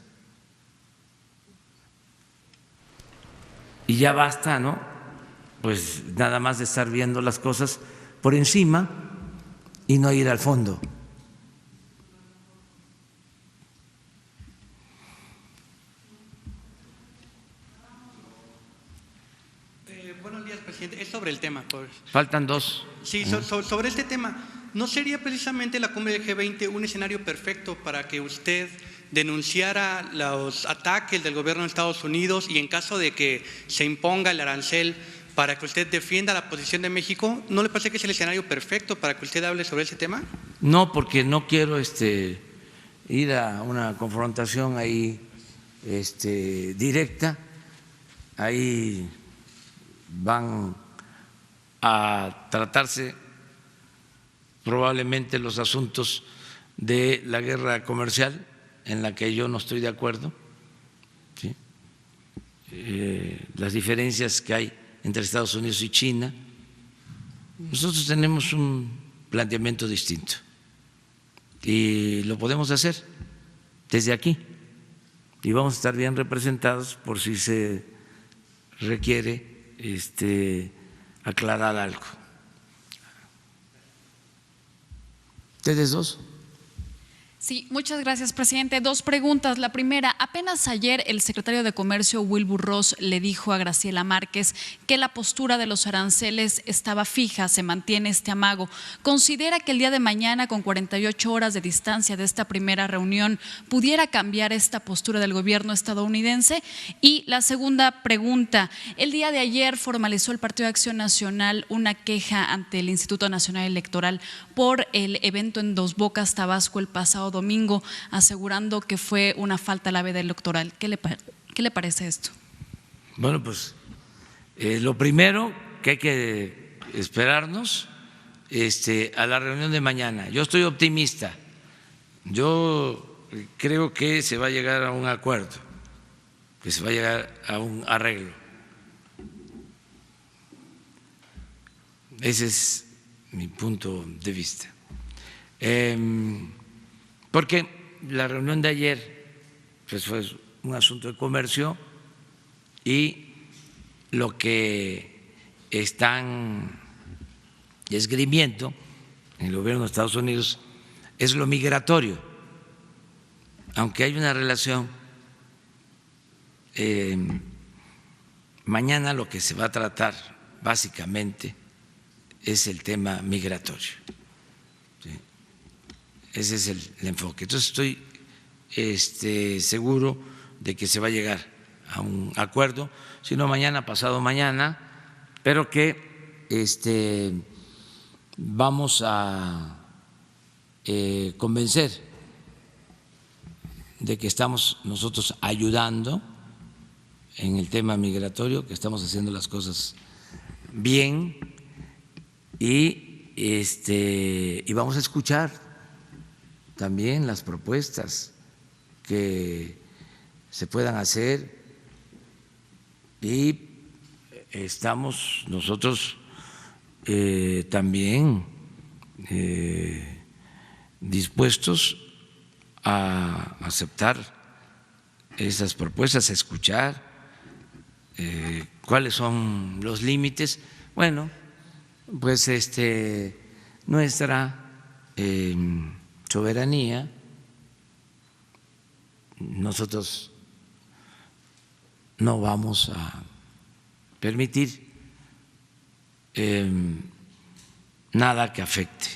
Y ya basta, ¿no? Pues nada más de estar viendo las cosas por encima y no ir al fondo. Buenos días, presidente. Es sobre el tema. Faltan dos. Sí, sobre este tema. ¿No sería precisamente la cumbre del G20 un escenario perfecto para que usted denunciara los ataques del gobierno de Estados Unidos y en caso de que se imponga el arancel, para que usted defienda la posición de México? ¿No le parece que es el escenario perfecto para que usted hable sobre ese tema? No, porque no quiero ir a una confrontación ahí directa. Ahí van a tratarse probablemente los asuntos de la guerra comercial, en la que yo no estoy de acuerdo, ¿sí? Las diferencias que hay entre Estados Unidos y China. Nosotros tenemos un planteamiento distinto y lo podemos hacer desde aquí y vamos a estar bien representados por si se requiere aclarar algo. ¿Ustedes dos? Sí, muchas gracias, presidente. Dos preguntas. La primera, apenas ayer el secretario de Comercio, Wilbur Ross, le dijo a Graciela Márquez que la postura de los aranceles estaba fija, se mantiene este amago. ¿Considera que el día de mañana, con 48 horas de distancia de esta primera reunión, pudiera cambiar esta postura del gobierno estadounidense? Y la segunda pregunta, el día de ayer formalizó el Partido de Acción Nacional una queja ante el Instituto Nacional Electoral por el evento en Dos Bocas, Tabasco, el pasado domingo, asegurando que fue una falta a la veda electoral. ¿Qué le parece esto? Bueno, pues lo primero que hay que esperarnos a la reunión de mañana. Yo estoy optimista. Yo creo que se va a llegar a un acuerdo, que se va a llegar a un arreglo. Ese es mi punto de vista. Porque la reunión de ayer pues fue un asunto de comercio y lo que están esgrimiendo en el gobierno de Estados Unidos es lo migratorio, aunque hay una relación. Mañana lo que se va a tratar básicamente es el tema migratorio. ¿Sí? Ese es el enfoque. Entonces estoy seguro de que se va a llegar a un acuerdo, si no mañana, pasado mañana, pero que vamos a convencer de que estamos nosotros ayudando en el tema migratorio, que estamos haciendo las cosas bien y vamos a escuchar también las propuestas que se puedan hacer y estamos nosotros también dispuestos a aceptar esas propuestas, a escuchar cuáles son los límites. Bueno, pues nuestra soberanía, nosotros no vamos a permitir nada que afecte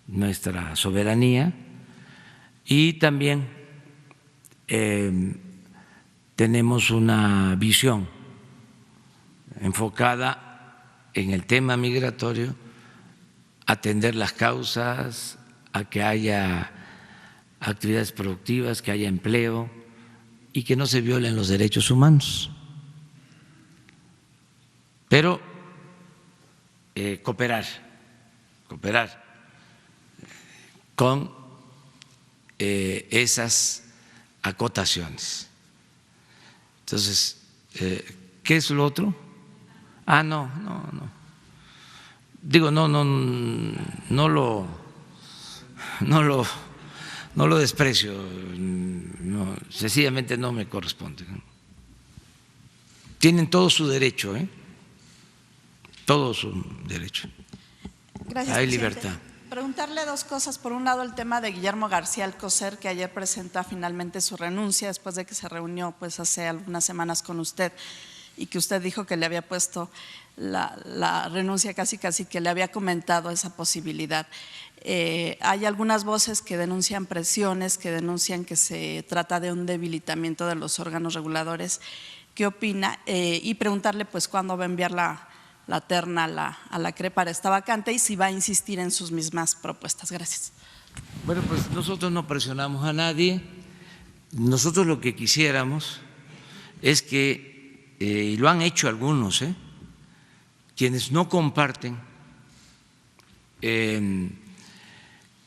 nuestra soberanía y también tenemos una visión enfocada en el tema migratorio, atender las causas, a que haya actividades productivas, que haya empleo y que no se violen los derechos humanos. Pero cooperar con esas acotaciones. Entonces, ¿qué es lo otro? No. Digo, no lo desprecio, no, sencillamente no me corresponde. Tienen todo su derecho, todo su derecho. Gracias, hay presidente. Libertad. Preguntarle dos cosas. Por un lado, el tema de Guillermo García Alcocer, que ayer presenta finalmente su renuncia después de que se reunió pues hace algunas semanas con usted y que usted dijo que le había puesto la renuncia casi que le había comentado esa posibilidad. Hay algunas voces que denuncian presiones, que denuncian que se trata de un debilitamiento de los órganos reguladores. ¿Qué opina? Y preguntarle pues cuándo va a enviar la terna a la CRE para esta vacante y si va a insistir en sus mismas propuestas. Gracias. Bueno, pues nosotros no presionamos a nadie. Nosotros lo que quisiéramos es que, y lo han hecho algunos, quienes no comparten el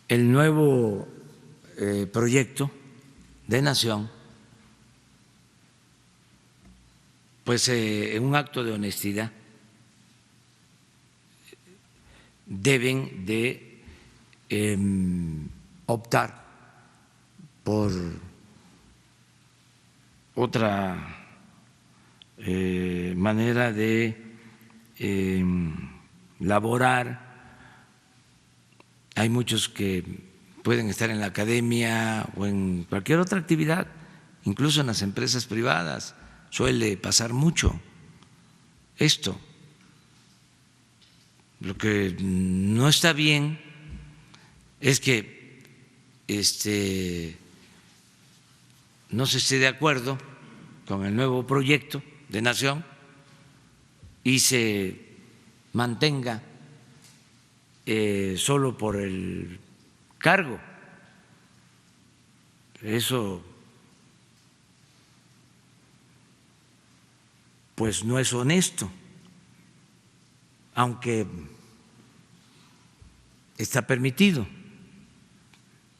nuevo proyecto de nación, pues en un acto de honestidad deben de optar por otra manera de laborar. Hay muchos que pueden estar en la academia o en cualquier otra actividad, incluso en las empresas privadas, suele pasar mucho esto. Lo que no está bien es que no se esté de acuerdo con el nuevo proyecto de nación y se mantenga solo por el cargo. Eso pues no es honesto, aunque está permitido.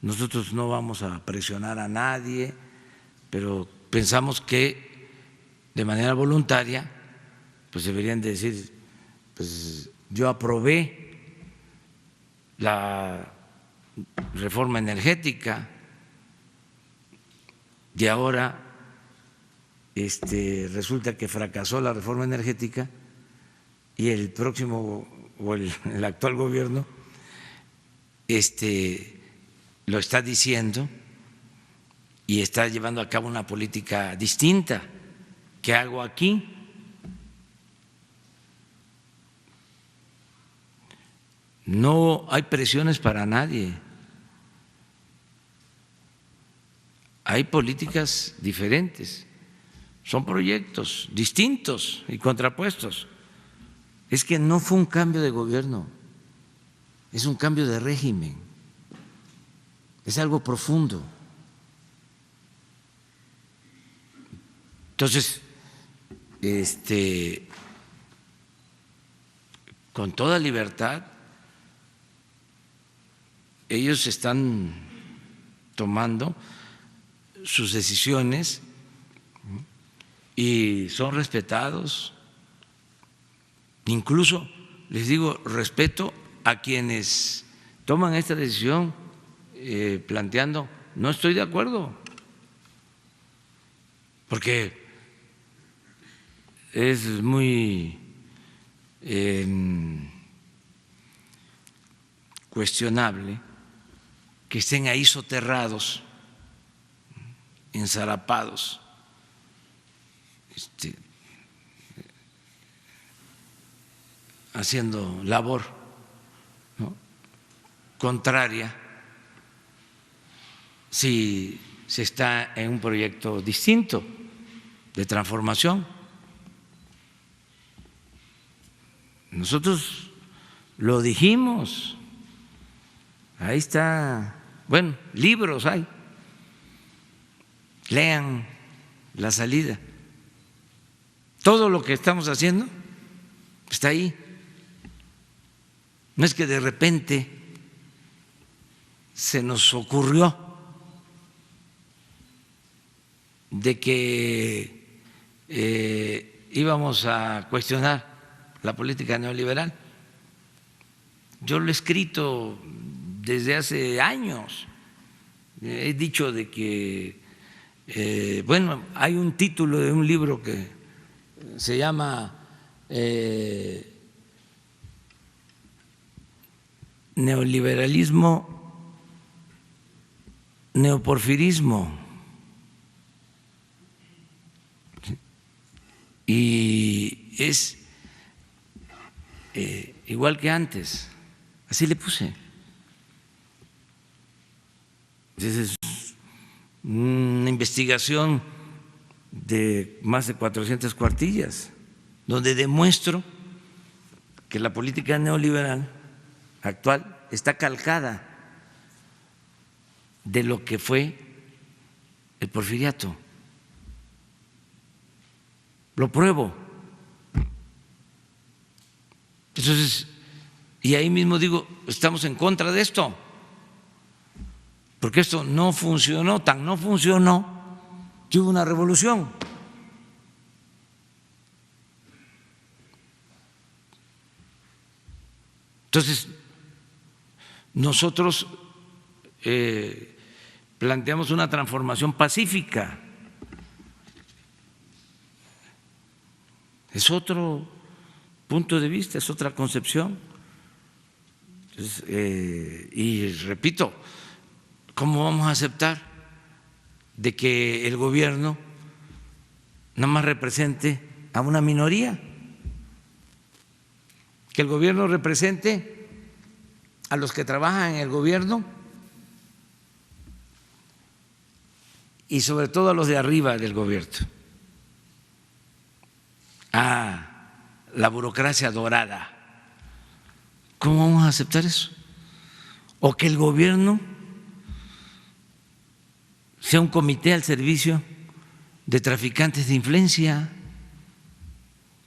nosotros no vamos a presionar a nadie, pero pensamos que de manera voluntaria pues deberían de decir, pues yo aprobé la reforma energética y ahora resulta que fracasó la reforma energética y el próximo o el actual gobierno lo está diciendo y está llevando a cabo una política distinta. ¿Qué hago aquí? No hay presiones para nadie. Hay políticas diferentes. Son proyectos distintos y contrapuestos. Es que no fue un cambio de gobierno, es un cambio de régimen. Es algo profundo. Entonces, con toda libertad, ellos están tomando sus decisiones y son respetados. Incluso, les digo, respeto a quienes toman esta decisión planteando, no estoy de acuerdo, porque es muy cuestionable que estén ahí soterrados, ensarapados, haciendo labor, ¿no?, contraria si se está en un proyecto distinto de transformación. Nosotros lo dijimos, ahí está, bueno, libros hay, lean La Salida, todo lo que estamos haciendo está ahí. No es que de repente se nos ocurrió de que íbamos a cuestionar la política neoliberal. Yo lo he escrito desde hace años. He dicho de que, bueno, hay un título de un libro que se llama Neoliberalismo, Neoporfirismo. Y es igual que antes, así le puse. Es una investigación de más de 400 cuartillas, donde demuestro que la política neoliberal actual está calcada de lo que fue el porfiriato. Lo pruebo. Entonces, y ahí mismo digo, estamos en contra de esto, porque esto no funcionó, tan no funcionó que hubo una revolución. Entonces, nosotros planteamos una transformación pacífica. Es otro punto de vista, es otra concepción. Entonces, y repito, ¿cómo vamos a aceptar de que el gobierno nada más represente a una minoría? Que el gobierno represente a los que trabajan en el gobierno y sobre todo a los de arriba del gobierno, a la burocracia dorada. ¿Cómo vamos a aceptar eso? O que el gobierno sea un comité al servicio de traficantes de influencia,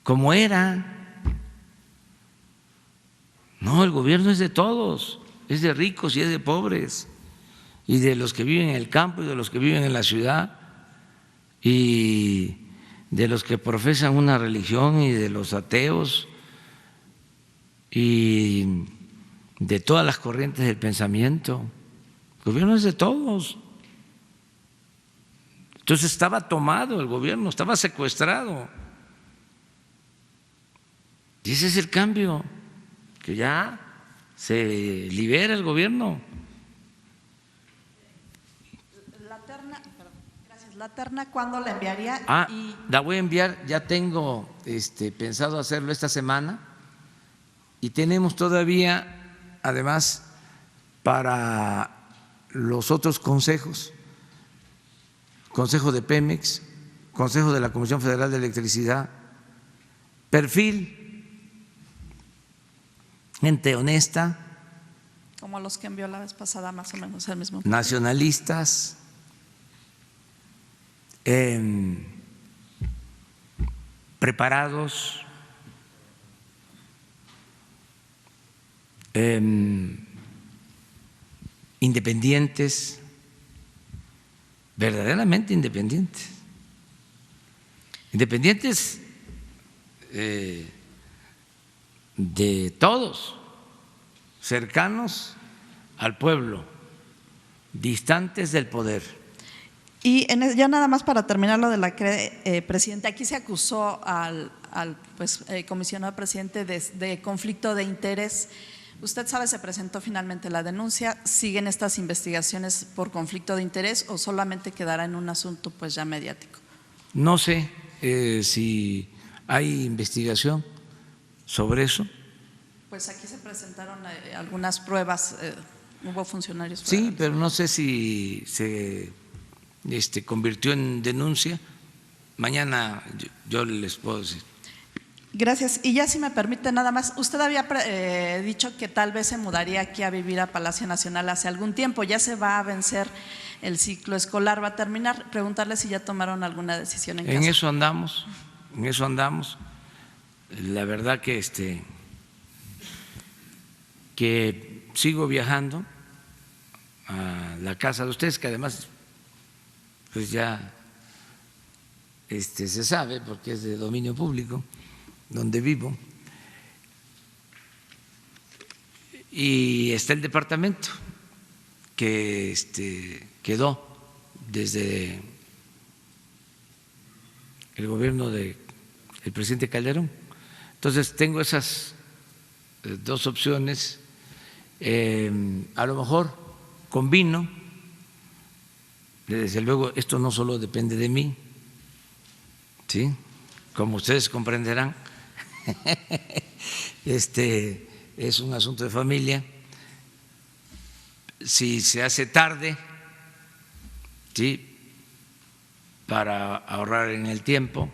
como era. No, el gobierno es de todos, es de ricos y es de pobres, y de los que viven en el campo y de los que viven en la ciudad y de los que profesan una religión y de los ateos y de todas las corrientes del pensamiento. El gobierno es de todos. Entonces estaba tomado el gobierno, estaba secuestrado. Y ese es el cambio, que ya se libera el gobierno. La terna, ¿cuándo la enviaría? La voy a enviar, ya tengo pensado hacerlo esta semana y tenemos todavía, además, para los otros consejos, Consejo de Pemex, Consejo de la Comisión Federal de Electricidad, perfil, gente honesta, como los que envió la vez pasada, más o menos el mismo. Nacionalistas, preparados, independientes, verdaderamente independientes, de todos, cercanos al pueblo, distantes del poder. Y ya nada más para terminar lo de la CRE, presidente, aquí se acusó al comisionado presidente de conflicto de interés. ¿Usted sabe, se presentó finalmente la denuncia? ¿Siguen estas investigaciones por conflicto de interés o solamente quedará en un asunto pues ya mediático? No sé si hay investigación sobre eso. Pues aquí se presentaron algunas pruebas, hubo funcionarios. Sí, pero no sé si se convirtió en denuncia. Mañana yo les puedo decir. Gracias. Y ya si me permite nada más, usted había dicho que tal vez se mudaría aquí a vivir a Palacio Nacional hace algún tiempo, ya se va a vencer el ciclo escolar, va a terminar, preguntarle si ya tomaron alguna decisión en casa. En eso andamos, la verdad que sigo viajando a la casa de ustedes, que además pues ya se sabe porque es de dominio público, donde vivo, y está el departamento que quedó desde el gobierno del presidente Calderón. Entonces tengo esas dos opciones, a lo mejor combino, desde luego esto no solo depende de mí, ¿sí? Como ustedes comprenderán, es un asunto de familia. Si se hace tarde, ¿sí?, para ahorrar en el tiempo,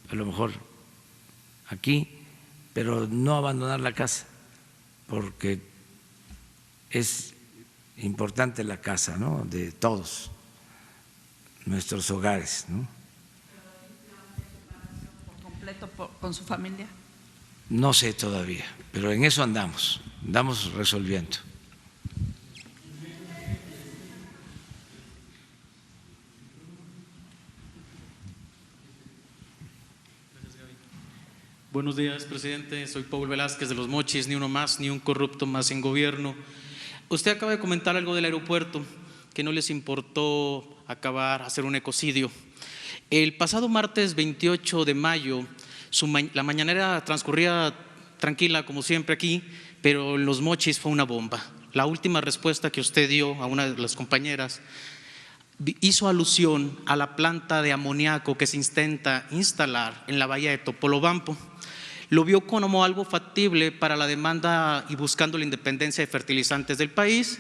a lo mejor aquí, pero no abandonar la casa, porque es importante la casa, ¿no?, de todos nuestros hogares, ¿no? ¿Con su familia? No sé todavía, pero en eso andamos resolviendo. Buenos días, presidente. Soy Paul Velázquez de Los Mochis, ni uno más, ni un corrupto más en gobierno. Usted acaba de comentar algo del aeropuerto, que no les importó hacer un ecocidio. El pasado martes 28 de mayo, la mañanera transcurría tranquila como siempre aquí, pero en Los Mochis fue una bomba. La última respuesta que usted dio a una de las compañeras hizo alusión a la planta de amoníaco que se intenta instalar en la bahía de Topolobampo. Lo vio como algo factible para la demanda y buscando la independencia de fertilizantes del país.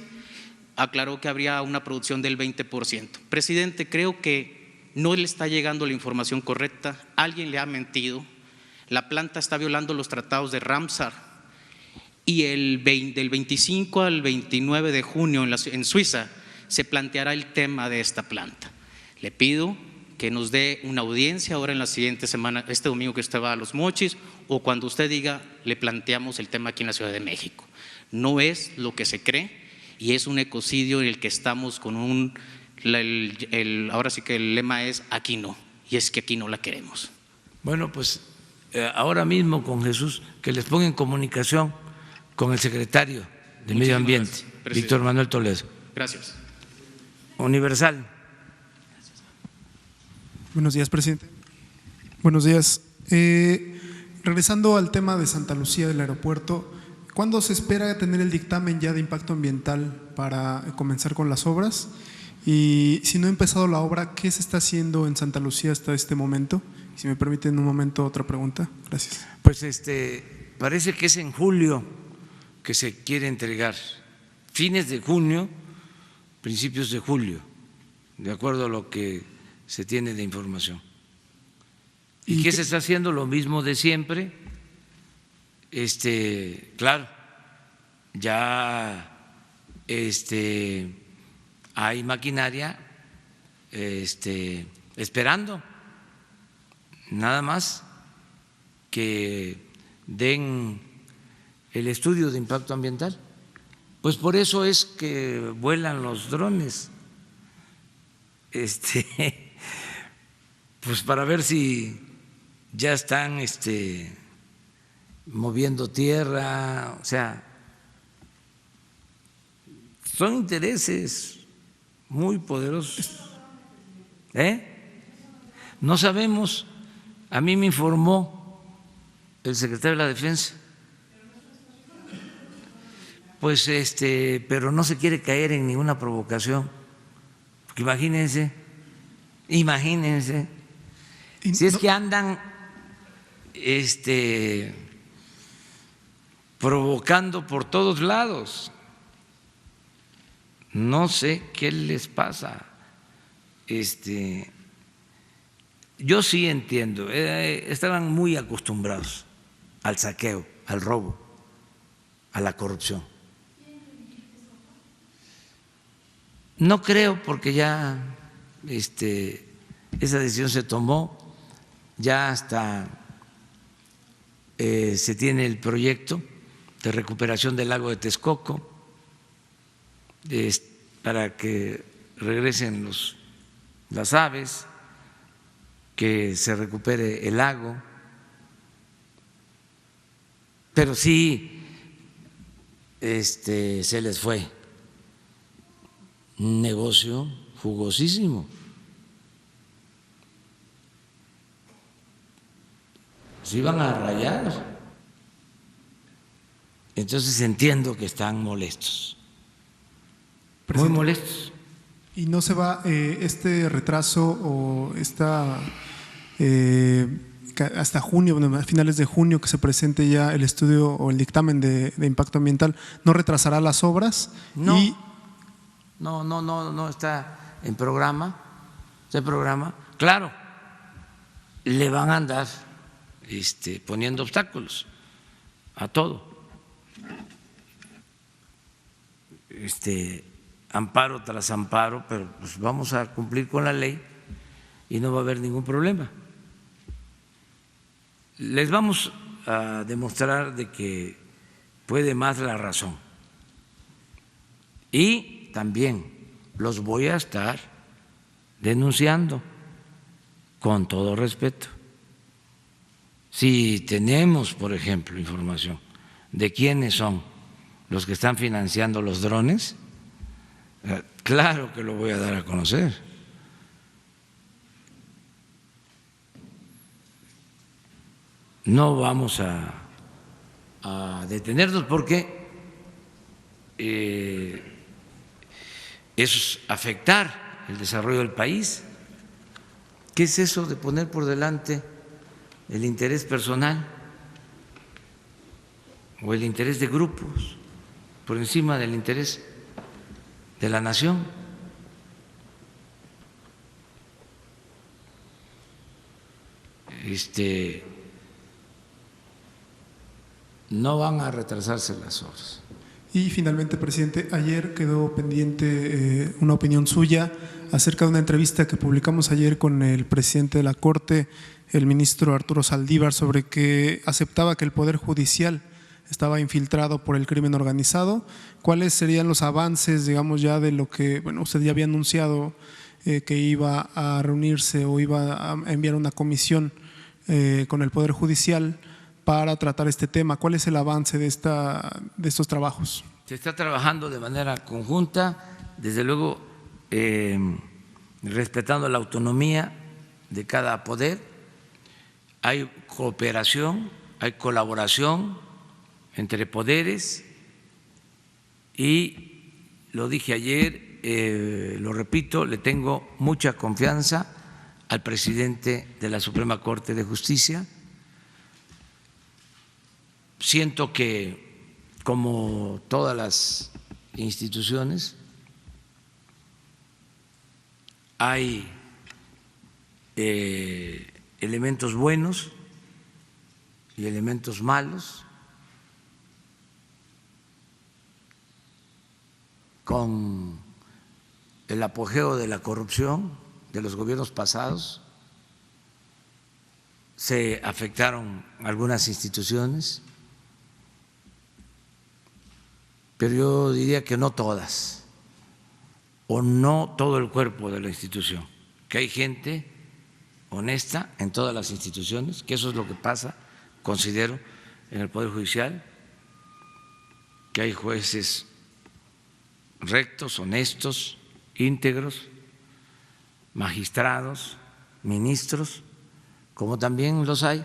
Aclaró que habría una producción del 20%. Presidente, creo que no le está llegando la información correcta, alguien le ha mentido, la planta está violando los tratados de Ramsar y del 25 al 29 de junio en Suiza se planteará el tema de esta planta. Le pido que nos dé una audiencia ahora en la siguiente semana, este domingo que usted va a Los Mochis, o cuando usted diga, le planteamos el tema aquí en la Ciudad de México. No es lo que se cree y es un ecocidio en el que estamos con ahora sí que el lema es aquí no, y es que aquí no la queremos. Bueno, pues ahora mismo con Jesús, que les ponga en comunicación con el secretario de Medio Ambiente, Víctor Manuel Toledo. Gracias. Universal. Buenos días, presidente. Buenos días. Regresando al tema de Santa Lucía del aeropuerto, ¿cuándo se espera tener el dictamen ya de impacto ambiental para comenzar con las obras? Y si no ha empezado la obra, ¿qué se está haciendo en Santa Lucía hasta este momento? Si me permiten un momento otra pregunta. Gracias. Pues parece que es en julio que se quiere entregar, fines de junio, principios de julio, de acuerdo a lo que se tiene de información. ¿Y qué se está haciendo? Lo mismo de siempre. Claro, ya hay maquinaria esperando nada más que den el estudio de impacto ambiental. Pues por eso es que vuelan los drones, pues para ver si ya están moviendo tierra, o sea, son intereses muy poderosos. No sabemos, a mí me informó el secretario de la Defensa, pues pero no se quiere caer en ninguna provocación, porque imagínense, si es que andan provocando por todos lados, no sé qué les pasa. Yo sí entiendo, estaban muy acostumbrados al saqueo, al robo, a la corrupción. No creo, porque ya esa decisión se tomó, ya hasta se tiene el proyecto de recuperación del lago de Texcoco para que regresen las aves, que se recupere el lago, pero sí se les fue un negocio jugosísimo. Se iban a rayar. Entonces entiendo que están molestos, muy molestos. ¿Y no se va este retraso o hasta junio, a finales de junio, que se presente ya el estudio o el dictamen de impacto ambiental, no retrasará las obras? No, no está en programa, Claro, le van a andar poniendo obstáculos a todo. Amparo tras amparo, pero pues vamos a cumplir con la ley y no va a haber ningún problema. Les vamos a demostrar de que puede más la razón, y también los voy a estar denunciando con todo respeto. Si tenemos, por ejemplo, información de quiénes son los que están financiando los drones, claro que lo voy a dar a conocer. No vamos a detenernos, porque eso es afectar el desarrollo del país. ¿Qué es eso de poner por delante el interés personal o el interés de grupos por encima del interés de la nación? No van a retrasarse las obras. Y finalmente, presidente, ayer quedó pendiente una opinión suya acerca de una entrevista que publicamos ayer con el presidente de la Corte, el ministro Arturo Saldívar, sobre que aceptaba que el Poder Judicial estaba infiltrado por el crimen organizado. ¿Cuáles serían los avances, digamos, ya de lo que, bueno, usted ya había anunciado que iba a reunirse o iba a enviar una comisión con el Poder Judicial para tratar este tema? ¿Cuál es el avance de estos trabajos? Se está trabajando de manera conjunta, desde luego respetando la autonomía de cada poder. Hay cooperación, hay colaboración entre poderes y lo dije ayer, lo repito, le tengo mucha confianza al presidente de la Suprema Corte de Justicia. Siento que, como todas las instituciones, hay elementos buenos y elementos malos. Con el apogeo de la corrupción de los gobiernos pasados, se afectaron algunas instituciones, pero yo diría que no todas, o no todo el cuerpo de la institución, que hay gente honesta en todas las instituciones, que eso es lo que pasa, considero, en el Poder Judicial, que hay jueces rectos, honestos, íntegros, magistrados, ministros, como también los hay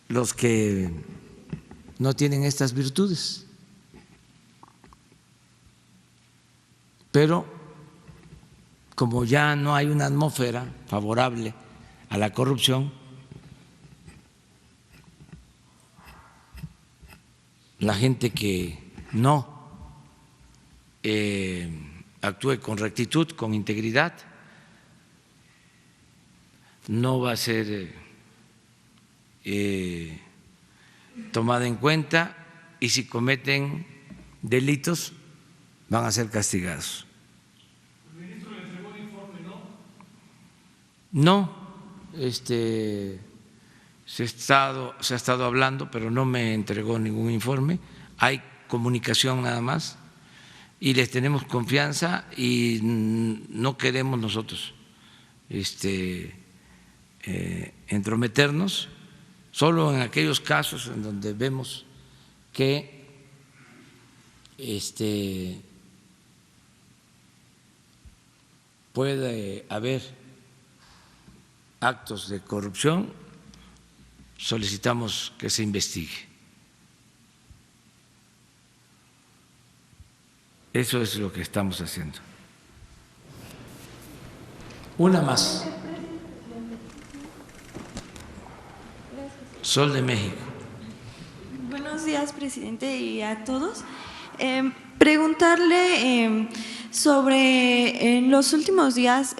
los que no tienen estas virtudes. Pero como ya no hay una atmósfera favorable a la corrupción, la gente que no actúe con rectitud, con integridad, no va a ser tomada en cuenta, y si cometen delitos van a ser castigados. ¿El ministro le entregó el informe, no? No, se ha estado hablando, pero no me entregó ningún informe. Hay comunicación nada más y les tenemos confianza y no queremos nosotros entrometernos, solo en aquellos casos en donde vemos que puede haber actos de corrupción, solicitamos que se investigue. Eso es lo que estamos haciendo. Una más. Sol de México. Buenos días, presidente, y a todos. Preguntarle sobre, en los últimos días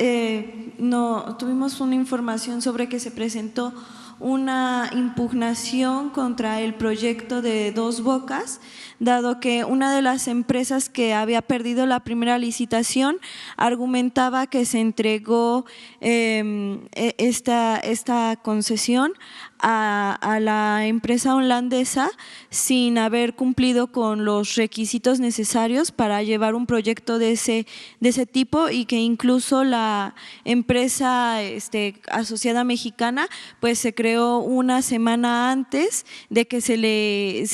tuvimos una información sobre que se presentó una impugnación contra el proyecto de Dos Bocas, dado que una de las empresas que había perdido la primera licitación argumentaba que se entregó esta concesión a la empresa holandesa sin haber cumplido con los requisitos necesarios para llevar un proyecto de ese tipo, y que incluso la empresa asociada mexicana pues se creó una semana antes de que se le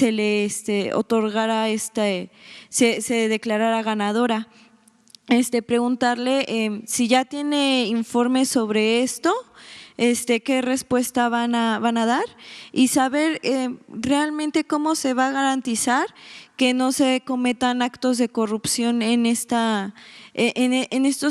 otorgara se declarara ganadora. Preguntarle si ya tiene informes sobre esto, qué respuesta van a dar, y saber realmente cómo se va a garantizar que no se cometan actos de corrupción en estos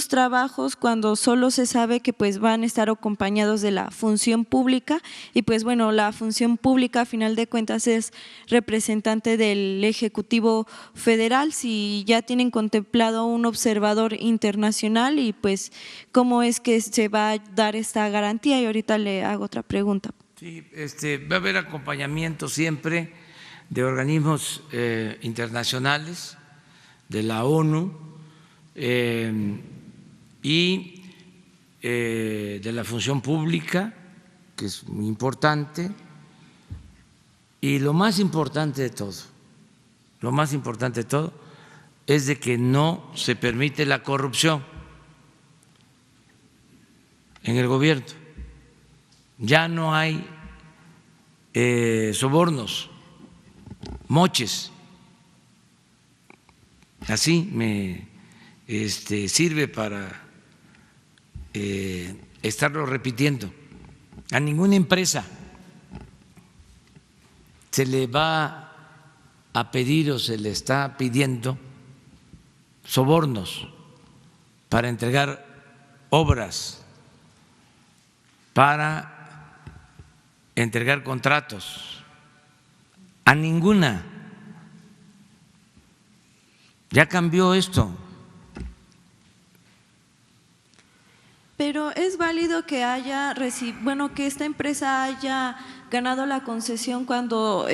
trabajos, cuando solo se sabe que pues van a estar acompañados de la función pública, y pues bueno, la función pública a final de cuentas es representante del Ejecutivo Federal. Si ya tienen contemplado un observador internacional, y pues cómo es que se va a dar esta garantía. Y ahorita le hago otra pregunta. Sí, va a haber acompañamiento siempre de organismos internacionales, de la ONU y de la función pública, que es muy importante, y lo más importante de todo, es de que no se permite la corrupción en el gobierno. Ya no hay sobornos, moches. Así me sirve para estarlo repitiendo. A ninguna empresa se le va a pedir o se le está pidiendo sobornos para entregar obras, para entregar contratos. A ninguna. Ya cambió esto. Pero es válido que que esta empresa haya ganado la concesión cuando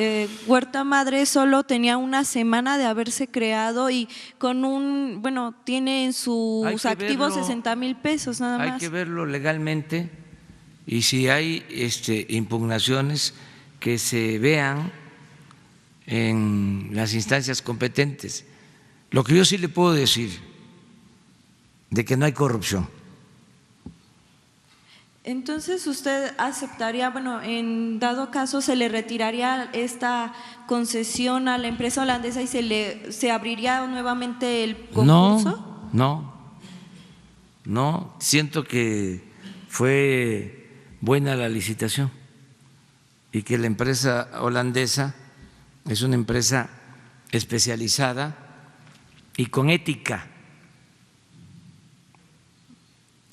Huerta Madre solo tenía una semana de haberse creado y con tiene en sus activos 60,000 pesos nada más. Hay que verlo legalmente, y si hay impugnaciones, que se vean en las instancias competentes. Lo que yo sí le puedo decir de que no hay corrupción. Entonces, ¿usted aceptaría, en dado caso, se le retiraría esta concesión a la empresa holandesa y se abriría nuevamente el concurso? No, siento que fue buena la licitación y que la empresa holandesa es una empresa especializada y con ética.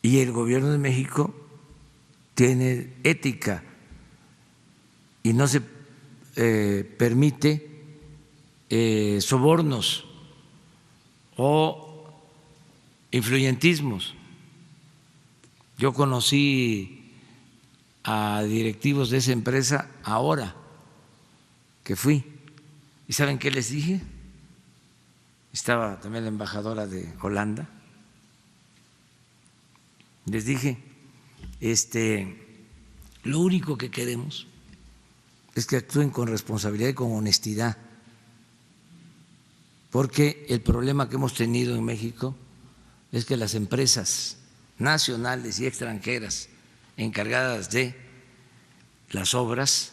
Y el gobierno de México tiene ética y no se permite sobornos o influyentismos. Yo conocí a directivos de esa empresa ahora que fui, y ¿saben qué les dije? Estaba también la embajadora de Holanda. Les dije, lo único que queremos es que actúen con responsabilidad y con honestidad, porque el problema que hemos tenido en México es que las empresas nacionales y extranjeras encargadas de las obras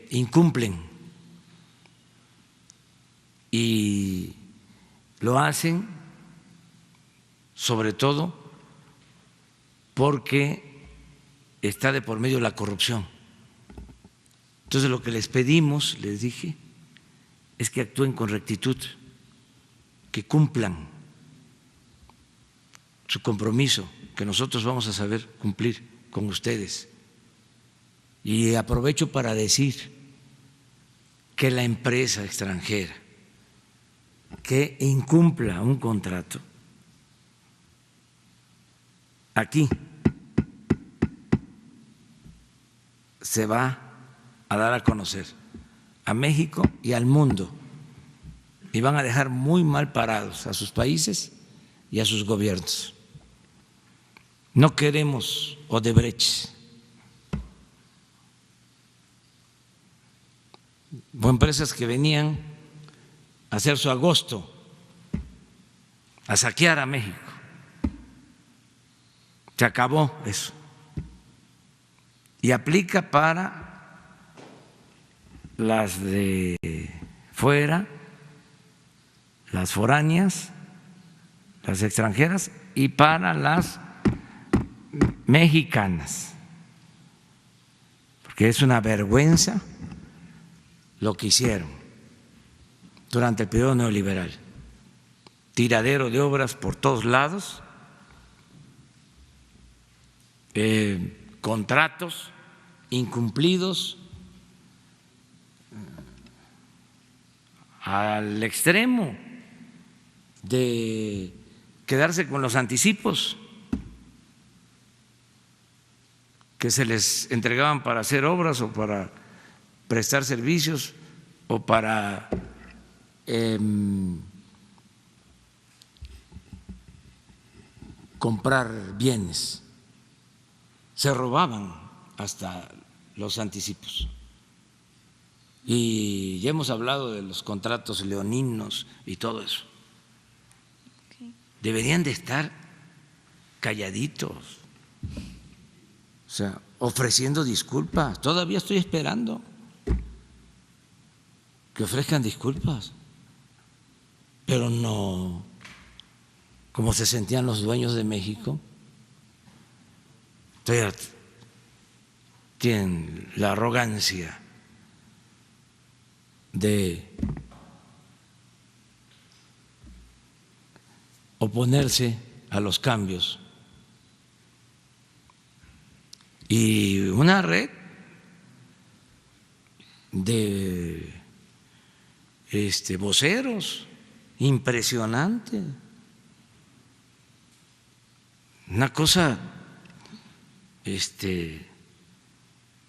incumplen, y lo hacen sobre todo porque está de por medio la corrupción. Entonces lo que les pedimos, les dije, es que actúen con rectitud, que cumplan su compromiso, que nosotros vamos a saber cumplir con ustedes. Y aprovecho para decir que la empresa extranjera que incumpla un contrato aquí se va a dar a conocer a México y al mundo, y van a dejar muy mal parados a sus países y a sus gobiernos. No queremos Odebrecht o empresas que venían a hacer su agosto, a saquear a México. Se acabó eso. Y aplica para las de fuera, las foráneas, las extranjeras, y para las mexicanas, porque es una vergüenza lo que hicieron durante el periodo neoliberal. Tiradero de obras por todos lados, contratos incumplidos al extremo de quedarse con los anticipos que se les entregaban para hacer obras o para prestar servicios o para comprar bienes. se robaban hasta los anticipos. Y ya hemos hablado de los contratos leoninos y todo eso. Deberían de estar calladitos, o sea, ofreciendo disculpas. Todavía estoy esperando que ofrezcan disculpas, pero no como se sentían los dueños de México. Todavía tienen la arrogancia de oponerse a los cambios. Y una red de voceros impresionante, una cosa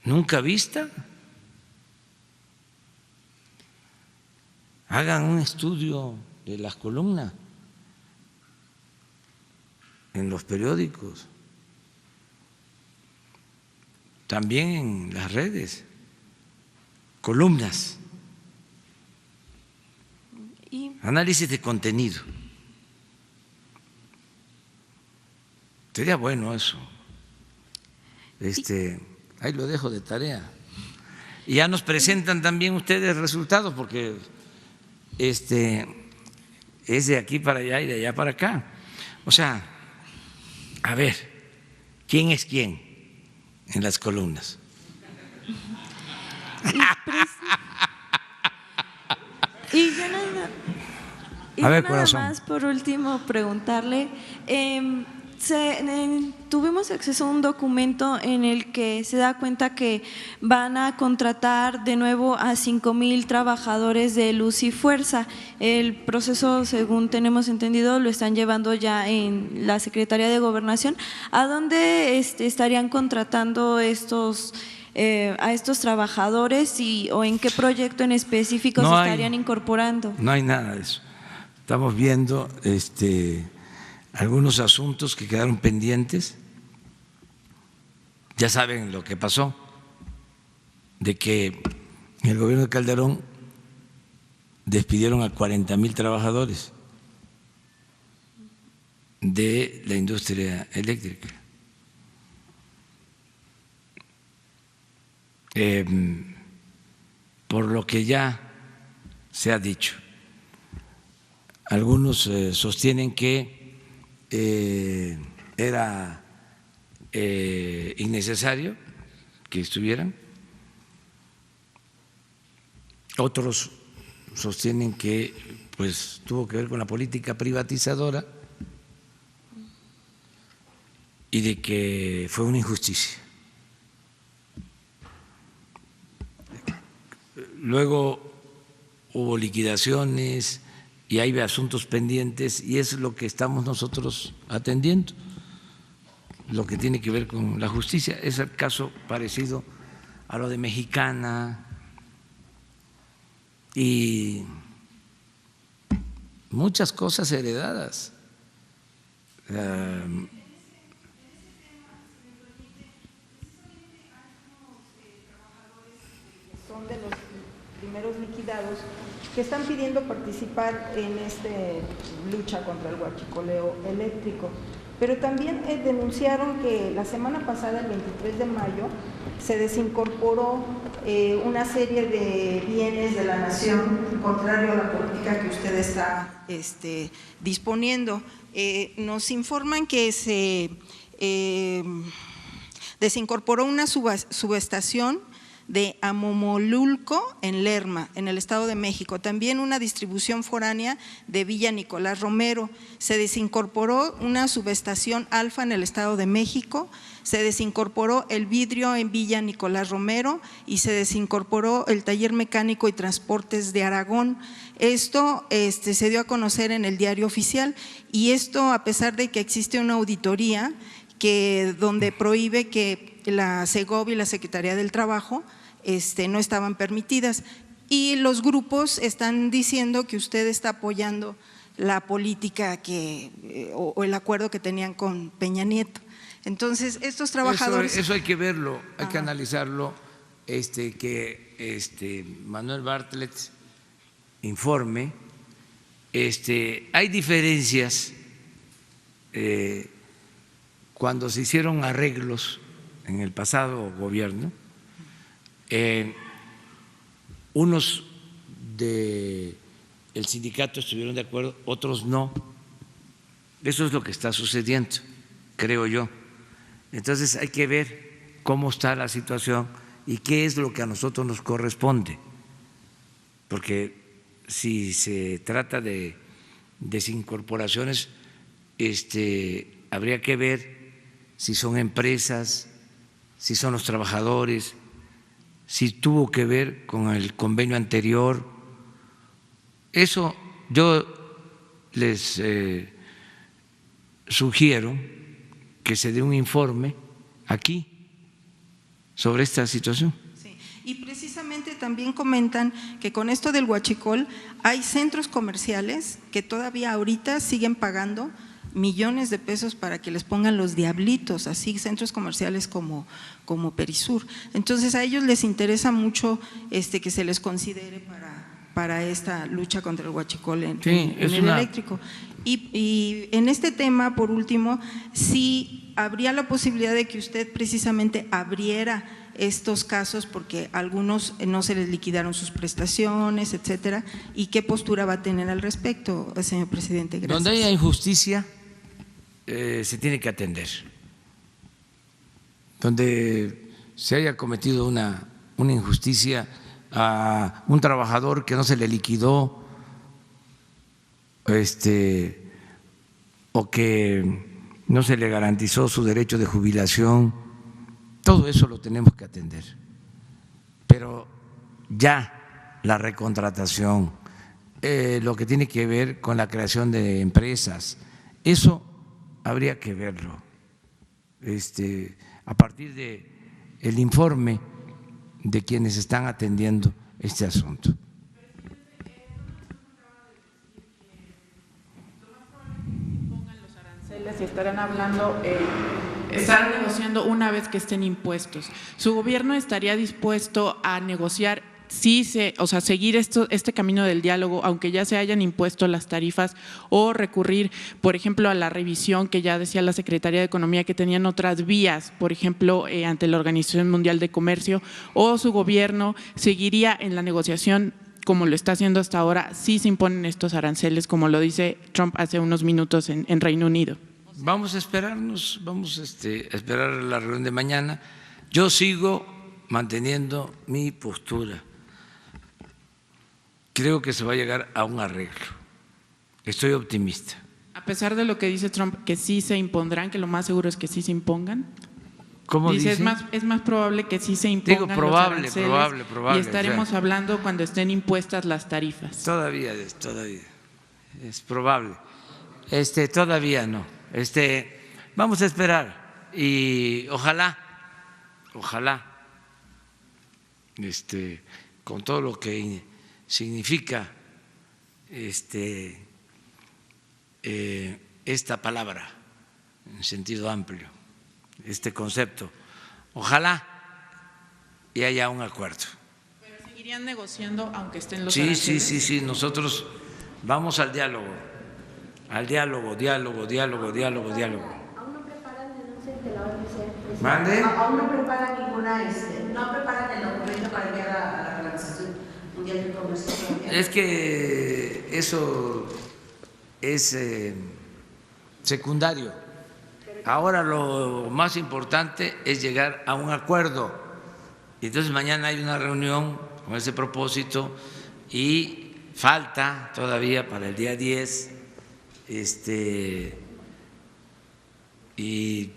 nunca vista. Hagan un estudio de las columnas en los periódicos, también en las redes, columnas, análisis de contenido. Sería bueno eso. Ahí lo dejo de tarea. Y ya nos presentan también ustedes resultados, porque es de aquí para allá y de allá para acá. O sea, a ver, ¿quién es quién en las columnas? Y yo nada más, por último, preguntarle, tuvimos acceso a un documento en el que se da cuenta que van a contratar de nuevo a 5,000 trabajadores de Luz y Fuerza. El proceso, según tenemos entendido, lo están llevando ya en la Secretaría de Gobernación. ¿A dónde estarían contratando a estos trabajadores o en qué proyecto en específico se estarían incorporando? No hay nada de eso. Estamos viendo algunos asuntos que quedaron pendientes. Ya saben lo que pasó, de que en el gobierno de Calderón despidieron a 40,000 trabajadores de la industria eléctrica. Por lo que ya se ha dicho, algunos sostienen que era innecesario que estuvieran, otros sostienen que pues tuvo que ver con la política privatizadora y de que fue una injusticia. Luego hubo liquidaciones y hay asuntos pendientes, y es lo que estamos nosotros atendiendo, lo que tiene que ver con la justicia. Es el caso parecido a lo de Mexicana y muchas cosas heredadas. Son de los primeros liquidados que están pidiendo participar en esta lucha contra el huachicoleo eléctrico. Pero también denunciaron que la semana pasada, el 23 de mayo, se desincorporó una serie de bienes de la nación, contrario a la política que usted está disponiendo. Nos informan que se desincorporó una subestación de Amomolulco en Lerma, en el Estado de México, también una distribución foránea de Villa Nicolás Romero, se desincorporó una subestación Alfa en el Estado de México, se desincorporó el vidrio en Villa Nicolás Romero y se desincorporó el taller mecánico y transportes de Aragón. Esto se dio a conocer en el Diario Oficial, y esto a pesar de que existe una auditoría donde prohíbe que la Segov y la Secretaría del Trabajo no estaban permitidas, y los grupos están diciendo que usted está apoyando la política o el acuerdo que tenían con Peña Nieto. Entonces, estos trabajadores… Eso hay que verlo, hay que analizarlo, que Manuel Bartlett informe. Hay diferencias cuando se hicieron arreglos en el pasado gobierno, unos del sindicato estuvieron de acuerdo, otros no. Eso es lo que está sucediendo, creo yo. Entonces hay que ver cómo está la situación y qué es lo que a nosotros nos corresponde, porque si se trata de desincorporaciones, habría que ver si son empresas, si son los trabajadores, si tuvo que ver con el convenio anterior. Eso yo les sugiero que se dé un informe aquí sobre esta situación. Sí. Y precisamente también comentan que con esto del huachicol hay centros comerciales que todavía ahorita siguen pagando millones de pesos para que les pongan los diablitos, así centros comerciales como Perisur. Entonces a ellos les interesa mucho que se les considere para esta lucha contra el huachicol en el eléctrico. Y en este tema, por último, sí habría la posibilidad de que usted precisamente abriera estos casos porque a algunos no se les liquidaron sus prestaciones, etcétera, y qué postura va a tener al respecto, señor presidente. Gracias. Donde haya injusticia se tiene que atender. Donde se haya cometido una injusticia a un trabajador que no se le liquidó, o que no se le garantizó su derecho de jubilación, todo eso lo tenemos que atender. Pero ya la recontratación, lo que tiene que ver con la creación de empresas, eso habría que verlo a partir de el informe de quienes están atendiendo este asunto. Si estarán hablando, estarán negociando una vez que estén impuestos. ¿Su gobierno estaría dispuesto a negociar, seguir este camino del diálogo, aunque ya se hayan impuesto las tarifas, o recurrir, por ejemplo, a la revisión que ya decía la Secretaría de Economía que tenían otras vías, por ejemplo, ante la Organización Mundial de Comercio, o su gobierno seguiría en la negociación como lo está haciendo hasta ahora, si se imponen estos aranceles, como lo dice Trump hace unos minutos en Reino Unido? Vamos a esperarnos, vamos a esperar la reunión de mañana. Yo sigo manteniendo mi postura. Creo que se va a llegar a un arreglo. Estoy optimista. A pesar de lo que dice Trump, que sí se impondrán, que lo más seguro es que sí se impongan. ¿Cómo dice? Es más probable que sí se impongan. Digo, probable, los aranceles, probable. Y estaremos hablando cuando estén impuestas las tarifas. Todavía es probable. Todavía no. Vamos a esperar y ojalá, con todo lo que significa esta palabra en sentido amplio, este concepto, ojalá y haya un acuerdo. ¿Pero seguirían negociando aunque estén los Sí, aranceles? sí, nosotros vamos al diálogo. Diálogo. ¿Aún no preparan denuncias de la OMC? ¿Mande? ¿Aún no preparan no preparan el documento para enviar a la Organización Mundial de Comercio? Es que eso es secundario. Ahora lo más importante es llegar a un acuerdo. Y entonces mañana hay una reunión con ese propósito y falta todavía para el día 10. Y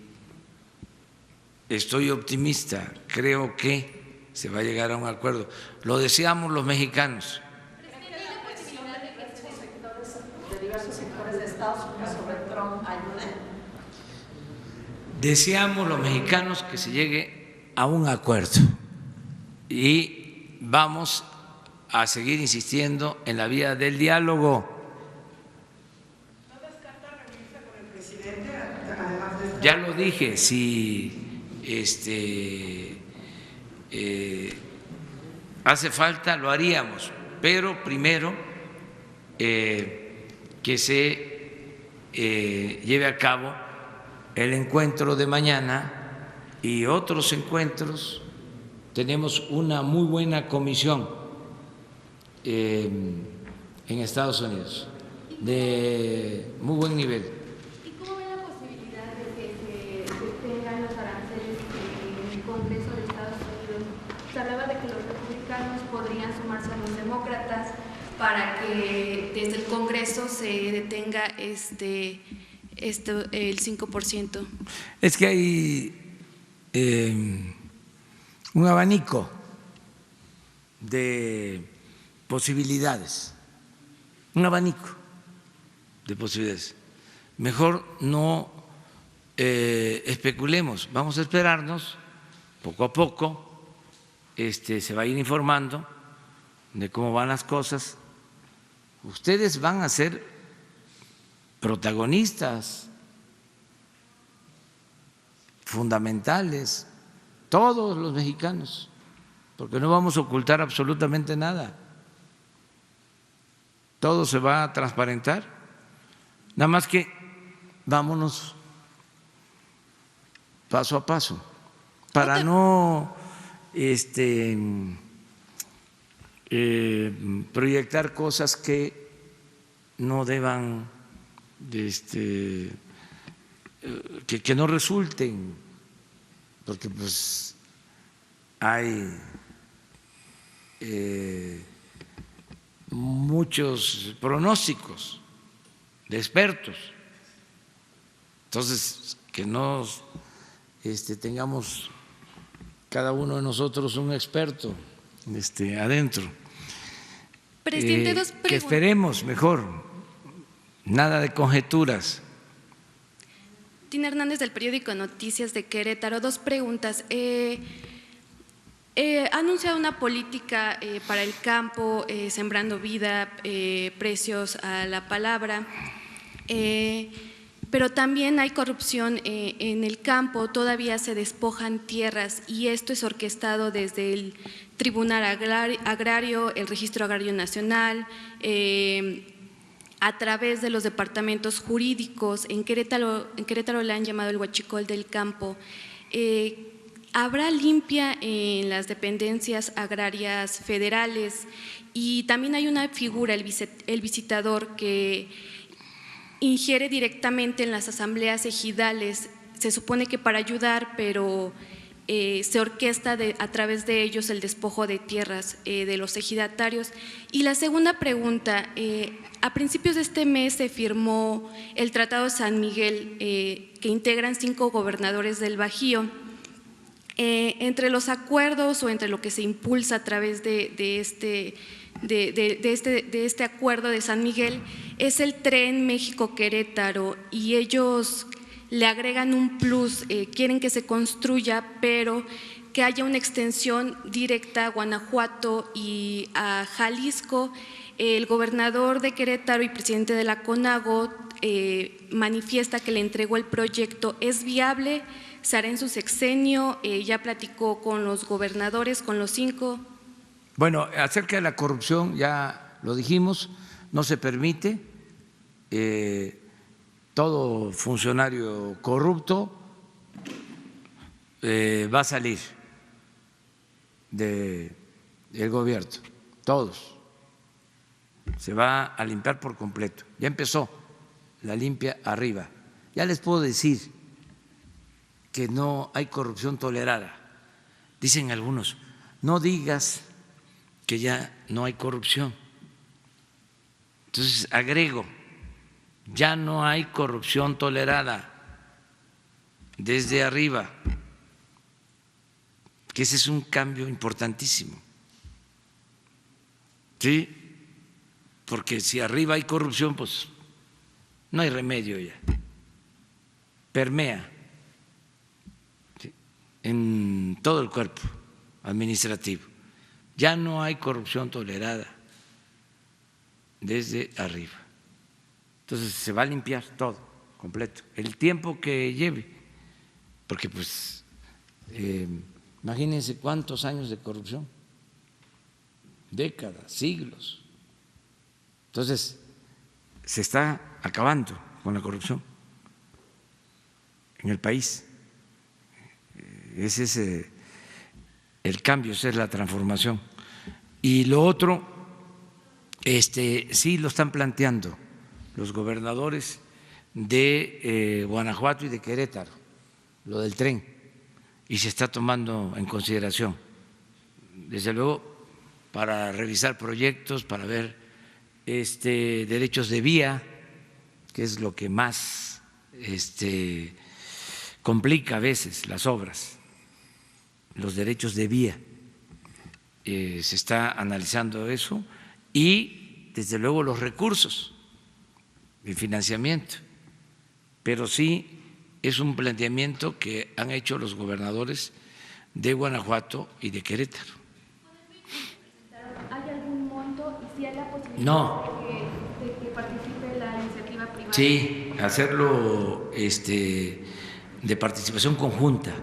estoy optimista, creo que se va a llegar a un acuerdo. Lo deseamos los mexicanos. De diversos sectores de Estados Unidos sobre Trump ayuden. Deseamos los mexicanos que se llegue a un acuerdo y vamos a seguir insistiendo en la vía del diálogo. ya lo dije, si hace falta lo haríamos, pero primero que se lleve a cabo el encuentro de mañana y otros encuentros. Tenemos una muy buena comisión en Estados Unidos, de muy buen nivel. ¿Y cómo ve la posibilidad de que se detengan los aranceles en el Congreso de Estados Unidos? Se hablaba de que los republicanos podrían sumarse a los demócratas para que desde el Congreso se detenga el 5%. Es que hay un abanico de posibilidades, un abanico de posibilidades. Mejor no especulemos, vamos a esperarnos poco a poco, se va a ir informando de cómo van las cosas. Ustedes van a ser protagonistas fundamentales, todos los mexicanos, porque no vamos a ocultar absolutamente nada. Todo se va a transparentar. Nada más que vámonos paso a paso para no proyectar cosas que no deban, que no resulten, porque pues hay muchos pronósticos de expertos, entonces que no tengamos cada uno de nosotros un experto adentro. Presidente, dos preguntas. Que esperemos mejor, nada de conjeturas. Tina Hernández, del periódico Noticias de Querétaro. Dos preguntas. Ha anunciado una política para el campo, sembrando vida, precios a la palabra, pero también hay corrupción en el campo, todavía se despojan tierras y esto es orquestado desde el Tribunal Agrario, el Registro Agrario Nacional, a través de los departamentos jurídicos. En Querétaro le han llamado el huachicol del campo. Habrá limpia en las dependencias agrarias federales y también hay una figura, el visitador, que ingiere directamente en las asambleas ejidales. Se supone que para ayudar, pero se orquesta a través de ellos el despojo de tierras de los ejidatarios. Y la segunda pregunta, a principios de este mes se firmó el Tratado de San Miguel, que integran 5 gobernadores del Bajío. Entre los acuerdos o entre lo que se impulsa a través de este acuerdo de San Miguel es el tren México-Querétaro, y ellos le agregan un plus, quieren que se construya, pero que haya una extensión directa a Guanajuato y a Jalisco. El gobernador de Querétaro y presidente de la CONAGO manifiesta que le entregó el proyecto, es viable, se hará en su sexenio, ya platicó con los gobernadores, con los 5. Bueno, acerca de la corrupción ya lo dijimos, no se permite. Todo funcionario corrupto va a salir del gobierno, todos. Se va a limpiar por completo. Ya empezó la limpia arriba. Ya les puedo decir que no hay corrupción tolerada. Dicen algunos, no digas que ya no hay corrupción. Entonces agrego, ya no hay corrupción tolerada desde arriba, que ese es un cambio importantísimo. ¿Sí? Porque si arriba hay corrupción, pues no hay remedio ya. Permea en todo el cuerpo administrativo. Ya no hay corrupción tolerada desde arriba. Entonces se va a limpiar todo, completo, el tiempo que lleve, porque pues imagínense cuántos años de corrupción, décadas, siglos. Entonces, se está acabando con la corrupción en el país. Ese es el cambio, esa es la transformación. Y lo otro, sí lo están planteando los gobernadores de Guanajuato y de Querétaro, lo del tren, y se está tomando en consideración, desde luego, para revisar proyectos, para ver derechos de vía, que es lo que más complica a veces las obras, los derechos de vía. Se está analizando eso y, desde luego, los recursos, el financiamiento. Pero sí es un planteamiento que han hecho los gobernadores de Guanajuato y de Querétaro. ¿Hay algún monto y si hay la posibilidad No. de que participe la iniciativa privada? Sí, hacerlo de participación conjunta,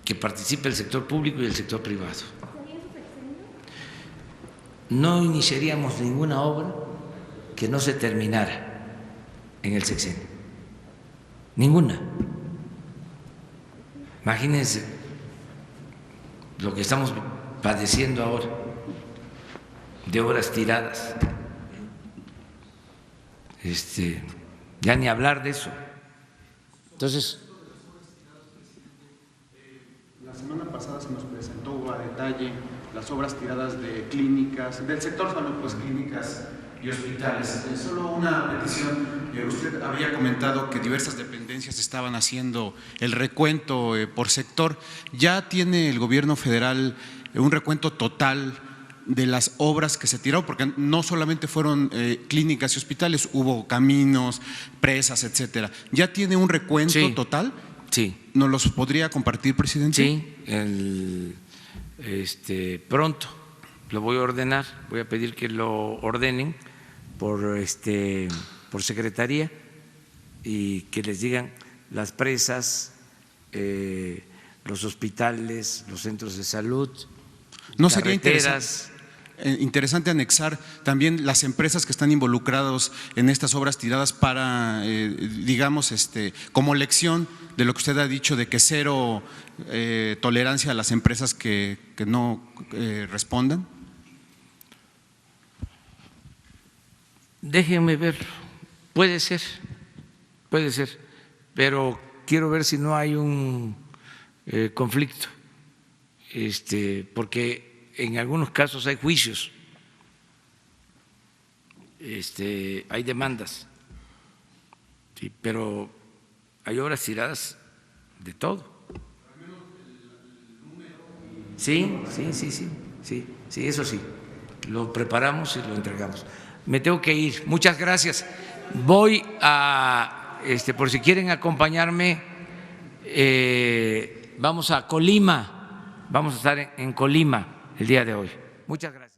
que participe el sector público y el sector privado. ¿Sería su sexenio? No iniciaríamos ninguna obra que no se terminara en el sexenio, ninguna. Imagínense lo que estamos padeciendo ahora de obras tiradas. Ya ni hablar de eso. Entonces, la semana pasada se nos presentó a detalle las obras tiradas de clínicas, del sector salud, pues clínicas y hospitales. Solo una petición. Usted había comentado que diversas dependencias estaban haciendo el recuento por sector. ¿Ya tiene el gobierno federal un recuento total de las obras que se tiraron? Porque no solamente fueron clínicas y hospitales, hubo caminos, presas, etcétera. ¿Ya tiene un recuento total? Sí. ¿Nos los podría compartir, presidente? Sí, pronto lo voy a ordenar, voy a pedir que lo ordenen por secretaría y que les digan las presas, los hospitales, los centros de salud. ¿No sería carreteras. Interesante anexar también las empresas que están involucradas en estas obras tiradas para, digamos, como lección de lo que usted ha dicho de que cero tolerancia a las empresas que no respondan? Déjenme ver, puede ser, pero quiero ver si no hay un conflicto, porque en algunos casos hay juicios, hay demandas, sí, pero hay obras tiradas de todo. Sí, eso sí, lo preparamos y lo entregamos. Me tengo que ir, muchas gracias. Voy a, por si quieren acompañarme, vamos a Colima, vamos a estar en Colima el día de hoy. Muchas gracias.